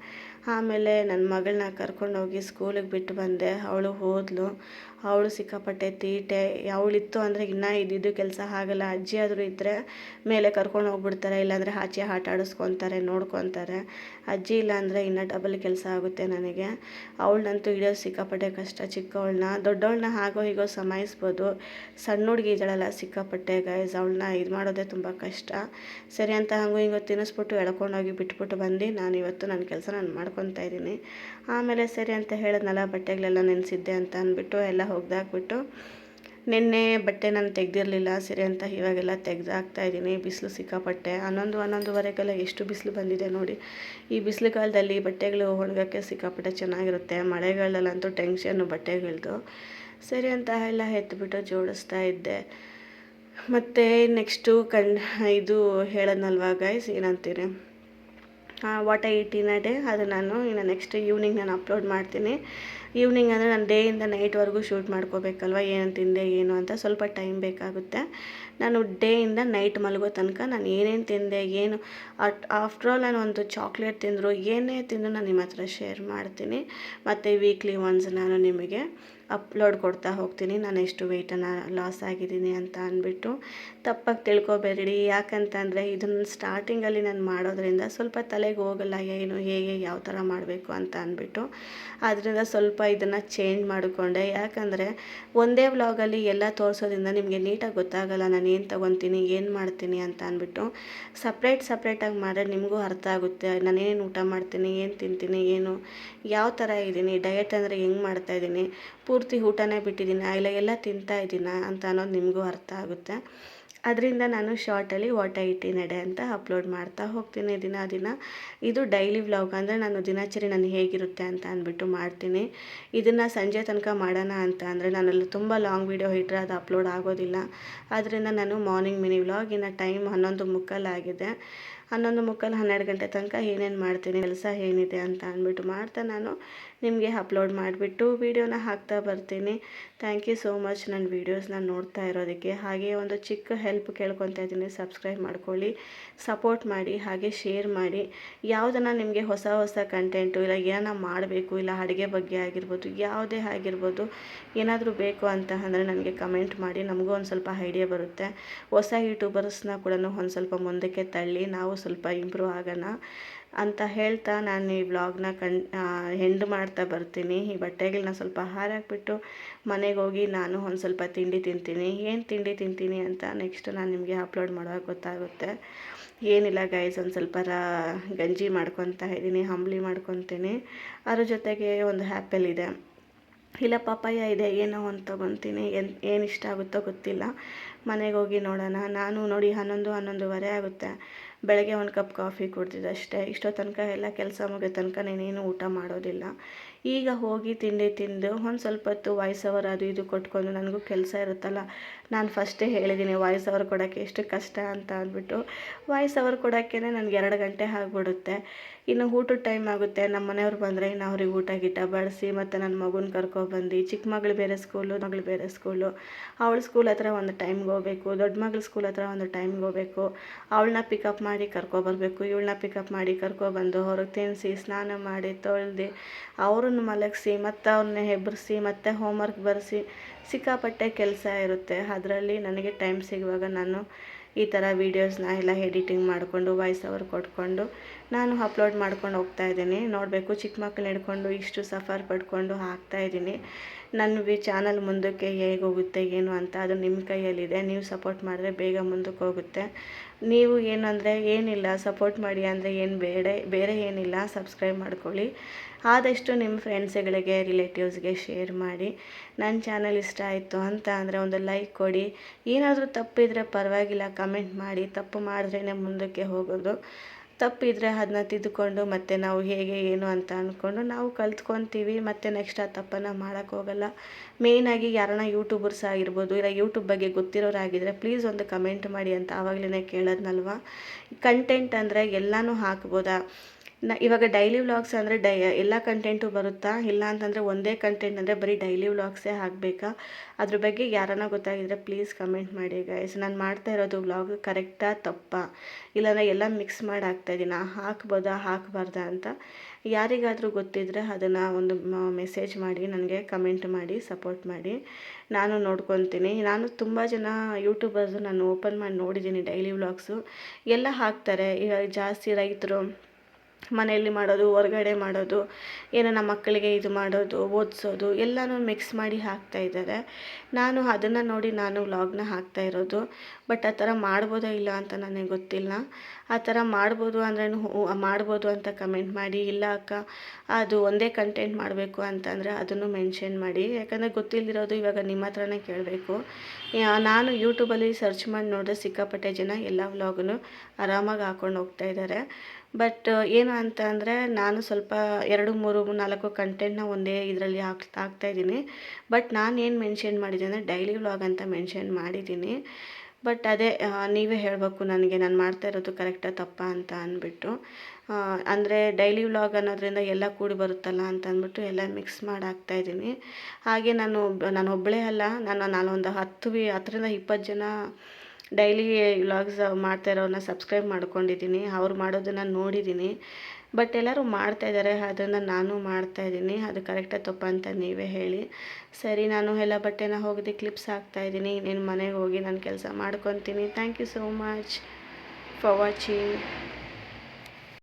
ಆಮೇಲೆ ನನ್ನ ಮಗಳನ್ನ ಕರ್ಕೊಂಡೋಗಿ ಸ್ಕೂಲಿಗೆ ಬಿಟ್ಟು ಬಂದೆ. ಅವಳು ಹೋದ್ಲು. ಅವಳು ಸಿಕ್ಕಾಪಟ್ಟೆ ತೀಟೆ. ಅವಳಿತ್ತು ಅಂದರೆ ಇನ್ನೂ ಇದ್ದಿದ್ದು ಕೆಲಸ ಆಗಲ್ಲ. ಅಜ್ಜಿ ಆದರೂ ಇದ್ದರೆ ಮೇಲೆ ಕರ್ಕೊಂಡು ಹೋಗ್ಬಿಡ್ತಾರೆ, ಇಲ್ಲಾಂದರೆ ಆಚೆ ಆಟ ಆಡಿಸ್ಕೊತಾರೆ, ನೋಡ್ಕೊತಾರೆ. ಅಜ್ಜಿ ಇಲ್ಲ ಅಂದರೆ ಇನ್ನೂ ಡಬಲ್ ಕೆಲಸ ಆಗುತ್ತೆ ನನಗೆ. ಅವಳನ್ನಂತೂ ಹಿಡಿಯೋದು ಸಿಕ್ಕಾಪಟ್ಟೆ ಕಷ್ಟ. ಚಿಕ್ಕವಳನ್ನ, ದೊಡ್ಡವಳನ್ನ ಹಾಗೋ ಹೀಗೋ ಸಮಾಯಿಸ್ಬೋದು. ಸಣ್ಣ ಹುಡುಗಿ ಇದ್ದಾಳಲ್ಲ, ಸಿಕ್ಕಾಪಟ್ಟೆ ಗೈಸ್, ಅವಳನ್ನ ಇದು ಮಾಡೋದೇ ತುಂಬ ಕಷ್ಟ. ಸರಿ ಅಂತ ಹಂಗೂ ಹಿಂಗೋ ತಿನ್ನಿಸ್ಬಿಟ್ಟು ಎಳ್ಕೊಂಡೋಗಿ ಬಿಟ್ಬಿಟ್ಟು ಬಂದು ನಾನು ಇವತ್ತು ನನ್ನ ಕೆಲಸ ನಾನು ಮಾಡ್ಕೊತಾ ಇದ್ದೀನಿ. ಆಮೇಲೆ ಸರಿ ಅಂತ ಹೇಳಿದ್ನಲ್ಲ, ಬಟ್ಟೆಗಳೆಲ್ಲ ನೆನೆಸಿದ್ದೆ ಅಂತ ಅಂದ್ಬಿಟ್ಟು ಎಲ್ಲ ಒಗ್ದಾಕ್ಬಿಟ್ಟು, ನಿನ್ನೆ ಬಟ್ಟೆ ನಾನು ತೆಗೆದಿರಲಿಲ್ಲ. ಸರಿ ಅಂತ ಇವಾಗೆಲ್ಲ ತೆಗೆದಾಕ್ತಾಯಿದ್ದೀನಿ. ಬಿಸಿಲು ಸಿಕ್ಕಾಪಟ್ಟೆ 11-11:30 ಎಷ್ಟು ಬಿಸಿಲು ಬಂದಿದೆ ನೋಡಿ. ಈ ಬಿಸಿಲು ಕಾಲದಲ್ಲಿ ಬಟ್ಟೆಗಳು ಒಣಗೋಕ್ಕೆ ಸಿಕ್ಕಾಪಟ್ಟೆ ಚೆನ್ನಾಗಿರುತ್ತೆ. ಮಳೆಗಾಲದಲ್ಲಂತೂ ಟೆನ್ಷನ್ನು ಬಟ್ಟೆಗಳದ್ದು. ಸರಿ ಅಂತ ಎಲ್ಲ ಎತ್ಬಿಟ್ಟು ಜೋಡಿಸ್ತಾ ಇದ್ದೆ. ಮತ್ತು ನೆಕ್ಸ್ಟು ಇದು ಹೇಳೋದ್ನಲ್ವ ಗೈಸ್, ಏನಂತೀರಿ, what I eat in a day, ಅದು ನಾನು ಇನ್ನು ನೆಕ್ಸ್ಟ್ ಈವ್ನಿಂಗ್ ನಾನು ಅಪ್ಲೋಡ್ ಮಾಡ್ತೀನಿ. ಈವ್ನಿಂಗ್ ಅಂದರೆ ನಾನು ಡೇಯಿಂದ ನೈಟ್ವರೆಗೂ ಶೂಟ್ ಮಾಡ್ಕೋಬೇಕಲ್ವ, ಏನು ತಿಂದೆ ಏನು ಅಂತ ಸ್ವಲ್ಪ ಟೈಮ್ ಬೇಕಾಗುತ್ತೆ. ನಾನು ಡೇಯಿಂದ ನೈಟ್ ಮಲಗೋ ತನಕ ನಾನು ಏನೇನು ತಿಂದೆ ಏನು, ಆಫ್ಟರ್ ಆಲ್ ನಾನು ಒಂದು ಚಾಕ್ಲೇಟ್ ತಿಂದರು ಏನೇ ತಿಂದರೂ ನಾನು ನಿಮ್ಮ ಹತ್ರ ಶೇರ್ ಮಾಡ್ತೀನಿ. ಮತ್ತು ವೀಕ್ಲಿ ಒನ್ಸ್ ನಾನು ನಿಮಗೆ ಅಪ್ಲೋಡ್ ಕೊಡ್ತಾ ಹೋಗ್ತೀನಿ ನಾನು ಎಷ್ಟು ವೆಯ್ಟನ್ನು ಲಾಸ್ ಆಗಿದ್ದೀನಿ ಅಂತ ಅಂದ್ಬಿಟ್ಟು. ತಪ್ಪಾಗಿ ತಿಳ್ಕೊಬೇಡಿ. ಯಾಕಂತಂದರೆ ಇದನ್ನು ಸ್ಟಾರ್ಟಿಂಗಲ್ಲಿ ನಾನು ಮಾಡೋದ್ರಿಂದ ಸ್ವಲ್ಪ ತಲೆಗೆ ಹೋಗಲ್ಲ, ಏನು ಹೇಗೆ ಯಾವ ಥರ ಮಾಡಬೇಕು ಅಂತ ಅಂದ್ಬಿಟ್ಟು. ಆದ್ದರಿಂದ ಸ್ವಲ್ಪ ಇದನ್ನು ಚೇಂಜ್ ಮಾಡಿಕೊಂಡೆ. ಯಾಕಂದರೆ ಒಂದೇ ವ್ಲಾಗಲ್ಲಿ ಎಲ್ಲ ತೋರಿಸೋದ್ರಿಂದ ನಿಮಗೆ ನೀಟಾಗಿ ಗೊತ್ತಾಗಲ್ಲ ನಾನು ಏನು ತೊಗೊತೀನಿ, ಏನು ಮಾಡ್ತೀನಿ ಅಂತ ಅಂದ್ಬಿಟ್ಟು. ಸಪ್ರೇಟಾಗಿ ಮಾಡಿದ್ರೆ ನಿಮಗೂ ಅರ್ಥ ಆಗುತ್ತೆ. ನಾನೇನು ಊಟ ಮಾಡ್ತೀನಿ, ಏನು ತಿಂತೀನಿ, ಏನು ಯಾವ ಥರ ಇದ್ದೀನಿ, ಡಯಟ್ ಅಂದರೆ ಹೆಂಗೆ ಮಾಡ್ತಾಯಿದ್ದೀನಿ, ಪೂರ್ತಿ ಊಟನೇ ಬಿಟ್ಟಿದ್ದೀನಿ ಇಲ್ಲ ಎಲ್ಲ ತಿಂತಾ ಇದ್ದೀನಾ ಅಂತ ಅನ್ನೋದು ನಿಮಗೂ ಅರ್ಥ ಆಗುತ್ತೆ. ಅದರಿಂದ ನಾನು ಶಾರ್ಟಲ್ಲಿ what I eat in a day ಅಂತ ಅಪ್ಲೋಡ್ ಮಾಡ್ತಾ ಹೋಗ್ತೀನಿ ದಿನ. ಇದು ಡೈಲಿ ವ್ಲಾಗ್, ಅಂದರೆ ನಾನು ದಿನಚರಿ ನಾನು ಹೇಗಿರುತ್ತೆ ಅಂತ ಅಂದ್ಬಿಟ್ಟು ಮಾಡ್ತೀನಿ. ಇದನ್ನು ಸಂಜೆ ತನಕ ಮಾಡೋಣ ಅಂತ ಅಂದರೆ ನಾನಲ್ಲಿ ತುಂಬ ಲಾಂಗ್ ವೀಡಿಯೋ ಇಟ್ಟರೆ ಅದು ಅಪ್ಲೋಡ್ ಆಗೋದಿಲ್ಲ. ಆದ್ದರಿಂದ ನಾನು ಮಾರ್ನಿಂಗ್ ಮಿನಿ ವ್ಲಾಗ್, ಇನ್ನು ಟೈಮ್ 11:45 ಆಗಿದೆ. 11:45 12 ಗಂಟೆ ತನಕ ಏನೇನು ಮಾಡ್ತೀನಿ, ಕೆಲಸ ಏನಿದೆ ಅಂತ ಅಂದ್ಬಿಟ್ಟು ಮಾಡ್ತಾ ನಾನು ನಿಮಗೆ ಅಪ್ಲೋಡ್ ಮಾಡಿಬಿಟ್ಟು ವೀಡಿಯೋನ ಹಾಕ್ತಾ ಬರ್ತೀನಿ. ಥ್ಯಾಂಕ್ ಯು ಸೋ ಮಚ್ ನನ್ನ ವೀಡಿಯೋಸ್ನ ನೋಡ್ತಾ ಇರೋದಕ್ಕೆ. ಹಾಗೆ ಒಂದು ಚಿಕ್ಕ ಹೆಲ್ಪ್ ಕೇಳ್ಕೊತಾ ಇದ್ದೀನಿ, ಸಬ್ಸ್ಕ್ರೈಬ್ ಮಾಡ್ಕೊಳ್ಳಿ, ಸಪೋರ್ಟ್ ಮಾಡಿ, ಹಾಗೆ ಶೇರ್ ಮಾಡಿ. ಯಾವುದನ್ನು ನಿಮಗೆ ಹೊಸ ಕಂಟೆಂಟು ಇಲ್ಲ ಏನಾರ ಮಾಡಬೇಕು, ಇಲ್ಲ ಅಡುಗೆ ಬಗ್ಗೆ ಆಗಿರ್ಬೋದು, ಯಾವುದೇ ಆಗಿರ್ಬೋದು, ಏನಾದರೂ ಬೇಕು ಅಂತ ಅಂದರೆ ನನಗೆ ಕಮೆಂಟ್ ಮಾಡಿ. ನಮಗೂ ಒಂದು ಸ್ವಲ್ಪ ಐಡಿಯಾ ಬರುತ್ತೆ. ಹೊಸ ಯೂಟ್ಯೂಬರ್ಸ್ನ ಕೂಡ ಒಂದು ಸ್ವಲ್ಪ ಮುಂದಕ್ಕೆ ತಳ್ಳಿ ನಾವು ಸ್ವಲ್ಪ ಇಂಪ್ರೂವ್ ಆಗೋಣ ಅಂತ ಹೇಳ್ತಾ ನಾನು ಈ ವ್ಲಾಗ್ನ ಎಂಡ್ ಮಾಡ್ತಾ ಬರ್ತೀನಿ. ಈ ಬಟ್ಟೆಗಳನ್ನ ಸ್ವಲ್ಪ ಹಾರಾಕ್ಬಿಟ್ಟು ಮನೆಗೆ ಹೋಗಿ ನಾನು ಒಂದು ಸ್ವಲ್ಪ ತಿಂಡಿ ತಿಂತೀನಿ. ಏನು ತಿಂಡಿ ತಿಂತೀನಿ ಅಂತ ನೆಕ್ಸ್ಟ್ ನಾನು ನಿಮಗೆ ಅಪ್ಲೋಡ್ ಮಾಡುವಾಗ ಗೊತ್ತಾಗುತ್ತೆ. ಏನಿಲ್ಲ ಗೈಸ್, ಒಂದು ಸ್ವಲ್ಪ ಗಂಜಿ ಮಾಡ್ಕೊತಾ ಇದ್ದೀನಿ, ಅಂಬಲಿ ಮಾಡ್ಕೊತೀನಿ. ಅದ್ರ ಜೊತೆಗೆ ಒಂದು ಆ್ಯಪಲ್ ಇದೆ, ಇಲ್ಲ ಪಪಾಯ ಇದೆ, ಏನೋ ಒಂದು ತೊಗೊತೀನಿ. ಏನು ಇಷ್ಟ ಆಗುತ್ತೋ ಗೊತ್ತಿಲ್ಲ. ಮನೆಗೆ ಹೋಗಿ ನೋಡೋಣ. ನಾನು ನೋಡಿ 11-11:30 ಆಗುತ್ತೆ. ಬೆಳಗ್ಗೆ ಒಂದು ಕಪ್ ಕಾಫಿ ಕುಡ್ದಿದ್ದು ಅಷ್ಟೇ. ಇಷ್ಟೋ ತನಕ ಎಲ್ಲ ಕೆಲಸ ಮುಗಿಯೋ ತನಕ ನಾನೇನು ಊಟ ಮಾಡೋದಿಲ್ಲ. ಈಗ ಹೋಗಿ ತಿಂಡಿ ತಿಂದು ಒಂದು ಸ್ವಲ್ಪ ಹೊತ್ತು ವಾಯ್ಸ್ ಓವರ್ ಅದು ಇದು ಕೊಟ್ಕೊಂಡು, ನನಗೂ ಕೆಲಸ ಇರುತ್ತಲ್ಲ. ನಾನು ಫಸ್ಟೇ ಹೇಳಿದ್ದೀನಿ ವಾಯ್ಸ್ ಓವರ್ ಕೊಡೋಕ್ಕೆ ಎಷ್ಟು ಕಷ್ಟ ಅಂತ ಅಂದ್ಬಿಟ್ಟು. ವಾಯ್ಸ್ ಓವರ್ ಕೊಡೋಕ್ಕೇ ನನಗೆ 2 ಗಂಟೆ ಆಗಿಬಿಡುತ್ತೆ. ಇನ್ನು ಊಟದ ಟೈಮ್ ಆಗುತ್ತೆ. ನಮ್ಮ ಮನೆಯವ್ರು ಬಂದರೆ ಇನ್ನು ಅವ್ರಿಗೆ ಊಟ ಗೀಟ ಬಡಿಸಿ, ಮತ್ತು ನನ್ನ ಮಗುನ ಕರ್ಕೊಬಂದು, ಚಿಕ್ಕ ಮಗಳು ಬೇರೆ ಸ್ಕೂಲು, ಅವಳ ಸ್ಕೂಲ್ ಹತ್ರ ಒಂದು ಟೈಮ್ಗೆ ಹೋಗಬೇಕು, ದೊಡ್ಡ ಮಗಳ ಸ್ಕೂಲ್ ಹತ್ರ ಒಂದು ಟೈಮ್ಗೆ ಹೋಗಬೇಕು. ಅವಳನ್ನ ಪಿಕಪ್ ಮಾಡಿ ಕರ್ಕೊಬರ್ಬೇಕು, ಇವಳನ್ನ ಪಿಕಪ್ ಮಾಡಿ ಕರ್ಕೊಬಂದು ಅವ್ರಿಗೆ ತಿನ್ನಿಸಿ, ಸ್ನಾನ ಮಾಡಿ ತೊಳೆದು ಅವ್ರನ್ನ ಮಲಗಿಸಿ, ಮತ್ತು ಅವ್ರನ್ನ ಹೆಬ್ಬರಿಸಿ, ಮತ್ತು ಹೋಮ್ವರ್ಕ್ ಬರೆಸಿ, ಸಿಕ್ಕಾಪಟ್ಟೆ ಕೆಲಸ ಇರುತ್ತೆ. ಅದರಲ್ಲಿ ನನಗೆ ಟೈಮ್ ಸಿಗುವಾಗ ನಾನು ಈ ಥರ ವೀಡಿಯೋಸ್ನ ಎಲ್ಲ ಎಡಿಟಿಂಗ್ ಮಾಡಿಕೊಂಡು ವಾಯ್ಸ್ ಓವರ್ ಕೊಟ್ಕೊಂಡು ನಾನು ಅಪ್ಲೋಡ್ ಮಾಡ್ಕೊಂಡು ಹೋಗ್ತಾಯಿದ್ದೀನಿ. ನೋಡಬೇಕು, ಚಿಕ್ಕ ಮಕ್ಕಳನ್ನ ಹಿಡ್ಕೊಂಡು ಇಷ್ಟು ಸಫರ್ ಪಡ್ಕೊಂಡು ಹಾಕ್ತಾಯಿದ್ದೀನಿ. ನನ್ನ ಚಾನಲ್ ಮುಂದಕ್ಕೆ ಹೇಗೆ ಹೋಗುತ್ತೆ ಏನು ಅಂತ ಅದು ನಿಮ್ಮ ಕೈಯಲ್ಲಿದೆ. ನೀವು ಸಪೋರ್ಟ್ ಮಾಡಿದ್ರೆ ಬೇಗ ಮುಂದಕ್ಕೆ ಹೋಗುತ್ತೆ. ನೀವು ಏನಂದರೆ ಏನಿಲ್ಲ, ಸಪೋರ್ಟ್ ಮಾಡಿ ಅಂದರೆ ಏನು ಬೇರೆ ಏನಿಲ್ಲ, ಸಬ್ಸ್ಕ್ರೈಬ್ ಮಾಡ್ಕೊಳ್ಳಿ. ಆದಷ್ಟು ನಿಮ್ಮ ಫ್ರೆಂಡ್ಸ್ಗಳಿಗೆ, ರಿಲೇಟಿವ್ಸ್ಗೆ ಶೇರ್ ಮಾಡಿ. ನನ್ನ ಚಾನಲ್ ಇಷ್ಟ ಆಯಿತು ಅಂತ ಅಂದರೆ ಒಂದು ಲೈಕ್ ಕೊಡಿ. ಏನಾದರೂ ತಪ್ಪಿದರೆ ಪರವಾಗಿಲ್ಲ, ಕಮೆಂಟ್ ಮಾಡಿ. ತಪ್ಪು ಮಾಡಿದ್ರೇ ಮುಂದಕ್ಕೆ ಹೋಗೋದು. ತಪ್ಪಿದರೆ ಅದನ್ನ ತಿದ್ದುಕೊಂಡು ಮತ್ತೆ ನಾವು ಹೇಗೆ ಏನು ಅಂತ ಅಂದ್ಕೊಂಡು ನಾವು ಕಲ್ತ್ಕೊತೀವಿ. ಮತ್ತು ನೆಕ್ಸ್ಟ್ ಆ ತಪ್ಪನ್ನು ಮಾಡೋಕ್ಕೆ ಹೋಗಲ್ಲ. ಮೇಯ್ನಾಗಿ ಯಾರನ್ನ ಯೂಟ್ಯೂಬರ್ಸ್ ಆಗಿರ್ಬೋದು, ಇಲ್ಲ ಯೂಟ್ಯೂಬ್ ಬಗ್ಗೆ ಗೊತ್ತಿರೋರಾಗಿದ್ದರೆ ಪ್ಲೀಸ್ ಒಂದು ಕಮೆಂಟ್ ಮಾಡಿ ಅಂತ ಆವಾಗಲೇ ಕೇಳೋದ್ನಲ್ವ. ಕಂಟೆಂಟ್ ಅಂದರೆ ಎಲ್ಲನೂ ಹಾಕ್ಬೋದಾ? ಇವಾಗ ಡೈಲಿ ವ್ಲಾಗ್ಸ್ ಅಂದರೆ ಎಲ್ಲ ಕಂಟೆಂಟು ಬರುತ್ತಾ? ಇಲ್ಲ ಅಂತಂದರೆ ಒಂದೇ ಕಂಟೆಂಟ್ ಅಂದರೆ ಬರೀ ಡೈಲಿ ವ್ಲಾಗ್ಸೇ ಹಾಕಬೇಕಾ? ಅದ್ರ ಬಗ್ಗೆ ಯಾರನ್ನ ಗೊತ್ತಾಗಿದ್ದರೆ ಪ್ಲೀಸ್ ಕಮೆಂಟ್ ಮಾಡಿ ಗೈಸ್. ನಾನು ಮಾಡ್ತಾ ಇರೋದು ವ್ಲಾಗ್ ಕರೆಕ್ಟಾ ತಪ್ಪಾ? ಇಲ್ಲಾಂದರೆ ಎಲ್ಲ ಮಿಕ್ಸ್ ಮಾಡಿ ಹಾಕ್ತಾಯಿದ್ದೀನ, ಹಾಕ್ಬೋದಾ ಹಾಕಬಾರ್ದಾ ಅಂತ ಯಾರಿಗಾದರೂ ಗೊತ್ತಿದ್ದರೆ ಅದನ್ನು ಒಂದು ಮೆಸೇಜ್ ಮಾಡಿ, ನನಗೆ ಕಮೆಂಟ್ ಮಾಡಿ, ಸಪೋರ್ಟ್ ಮಾಡಿ. ನಾನು ನೋಡ್ಕೊತೀನಿ. ನಾನು ತುಂಬ ಜನ ಯೂಟ್ಯೂಬರ್ಸು ನಾನು ಓಪನ್ ಮಾಡಿ ನೋಡಿದ್ದೀನಿ. ಡೈಲಿ ವ್ಲಾಗ್ಸು ಎಲ್ಲ ಹಾಕ್ತಾರೆ. ಈಗ ಜಾಸ್ತಿ ರೈತರು ಮನೆಯಲ್ಲಿ ಮಾಡೋದು, ಹೊರಗಡೆ ಮಾಡೋದು, ಏನೋ ನಮ್ಮ ಮಕ್ಕಳಿಗೆ ಇದು ಮಾಡೋದು, ಓದಿಸೋದು ಎಲ್ಲನೂ ಮಿಕ್ಸ್ ಮಾಡಿ ಹಾಕ್ತಾಯಿದ್ದಾರೆ. ನಾನು ಅದನ್ನು ನೋಡಿ ನಾನು ವ್ಲಾಗ್ನ ಹಾಕ್ತಾಯಿರೋದು. ಬಟ್ ಆ ಥರ ಮಾಡ್ಬೋದಾ ಇಲ್ಲ ಅಂತ ನನಗೆ ಗೊತ್ತಿಲ್ಲ. ಆ ಥರ ಮಾಡ್ಬೋದು ಅಂದ್ರೂ ಮಾಡ್ಬೋದು ಅಂತ ಕಮೆಂಟ್ ಮಾಡಿ. ಇಲ್ಲ ಅಕ್ಕ ಅದು ಒಂದೇ ಕಂಟೆಂಟ್ ಮಾಡಬೇಕು ಅಂತಂದರೆ ಅದನ್ನು ಮೆನ್ಷನ್ ಮಾಡಿ. ಯಾಕಂದರೆ ಗೊತ್ತಿಲ್ಲದಿರೋದು ಇವಾಗ ನಿಮ್ಮ ಹತ್ರನೇ ಕೇಳಬೇಕು. ನಾನು ಯೂಟ್ಯೂಬಲ್ಲಿ ಸರ್ಚ್ ಮಾಡಿ ನೋಡಿದ್ರೆ ಸಿಕ್ಕಾಪಟ್ಟೆ ಜನ ಎಲ್ಲ ವ್ಲಾಗನ್ನು ಆರಾಮಾಗಿ ಹಾಕ್ಕೊಂಡು ಹೋಗ್ತಾಯಿದ್ದಾರೆ. ಬಟ್ ಏನು ಅಂತ ಅಂದರೆ ನಾನು ಸ್ವಲ್ಪ 2, 3, 4 ಕಂಟೆಂಟ್ನ ಒಂದೇ ಇದರಲ್ಲಿ ಹಾಕ್ತಾಯಿದ್ದೀನಿ. ಬಟ್ ನಾನು ಏನು ಮೆನ್ಷನ್ ಮಾಡಿದ್ದೀನಿ ಅಂದರೆ ಡೈಲಿ ವ್ಲಾಗ್ ಅಂತ ಮೆನ್ಷನ್ ಮಾಡಿದ್ದೀನಿ. ಬಟ್ ಅದೇ ನೀವೇ ಹೇಳಬೇಕು ನನಗೆ, ನಾನು ಮಾಡ್ತಾ ಇರೋದು ಕರೆಕ್ಟಾ ತಪ್ಪಾ ಅಂತ ಅಂದ್ಬಿಟ್ಟು. ಅಂದರೆ ಡೈಲಿ ವ್ಲಾಗ್ ಅನ್ನೋದ್ರಿಂದ ಎಲ್ಲ ಕೂಡಿ ಬರುತ್ತಲ್ಲ ಅಂತ ಅಂದ್ಬಿಟ್ಟು ಎಲ್ಲ ಮಿಕ್ಸ್ ಮಾಡಿ ಹಾಕ್ತಾಯಿದ್ದೀನಿ. ಹಾಗೆ ನಾನು ಒಬ್ಬಳೇ ಅಲ್ಲ, ನಾನೊಂದು 10ರಿಂದ 20 ಜನ ಡೈಲಿ ವ್ಲಾಗ್ಸ್ ಮಾಡ್ತಾ ಇರೋರನ್ನ ಸಬ್ಸ್ಕ್ರೈಬ್ ಮಾಡ್ಕೊಂಡಿದ್ದೀನಿ. ಅವ್ರು ಮಾಡೋದನ್ನು ನೋಡಿದ್ದೀನಿ. ಬಟ್ ಎಲ್ಲರೂ ಮಾಡ್ತಾಯಿದ್ದಾರೆ, ಅದನ್ನು ನಾನು ಮಾಡ್ತಾಯಿದ್ದೀನಿ. ಅದು ಕರೆಕ್ಟಾ ತಪ್ಪಾ ಅಂತ ನೀವೇ ಹೇಳಿ. ಸರಿ, ನಾನು ಎಲ್ಲ ಬಟ್ಟೆನ ಹೋಗದೆ ಕ್ಲಿಪ್ಸ್ ಹಾಕ್ತಾಯಿದ್ದೀನಿ. ಇನ್ನೇನು ಮನೆಗೆ ಹೋಗಿ ನಾನು ಕೆಲಸ ಮಾಡ್ಕೊತೀನಿ. Thank you so much for watching.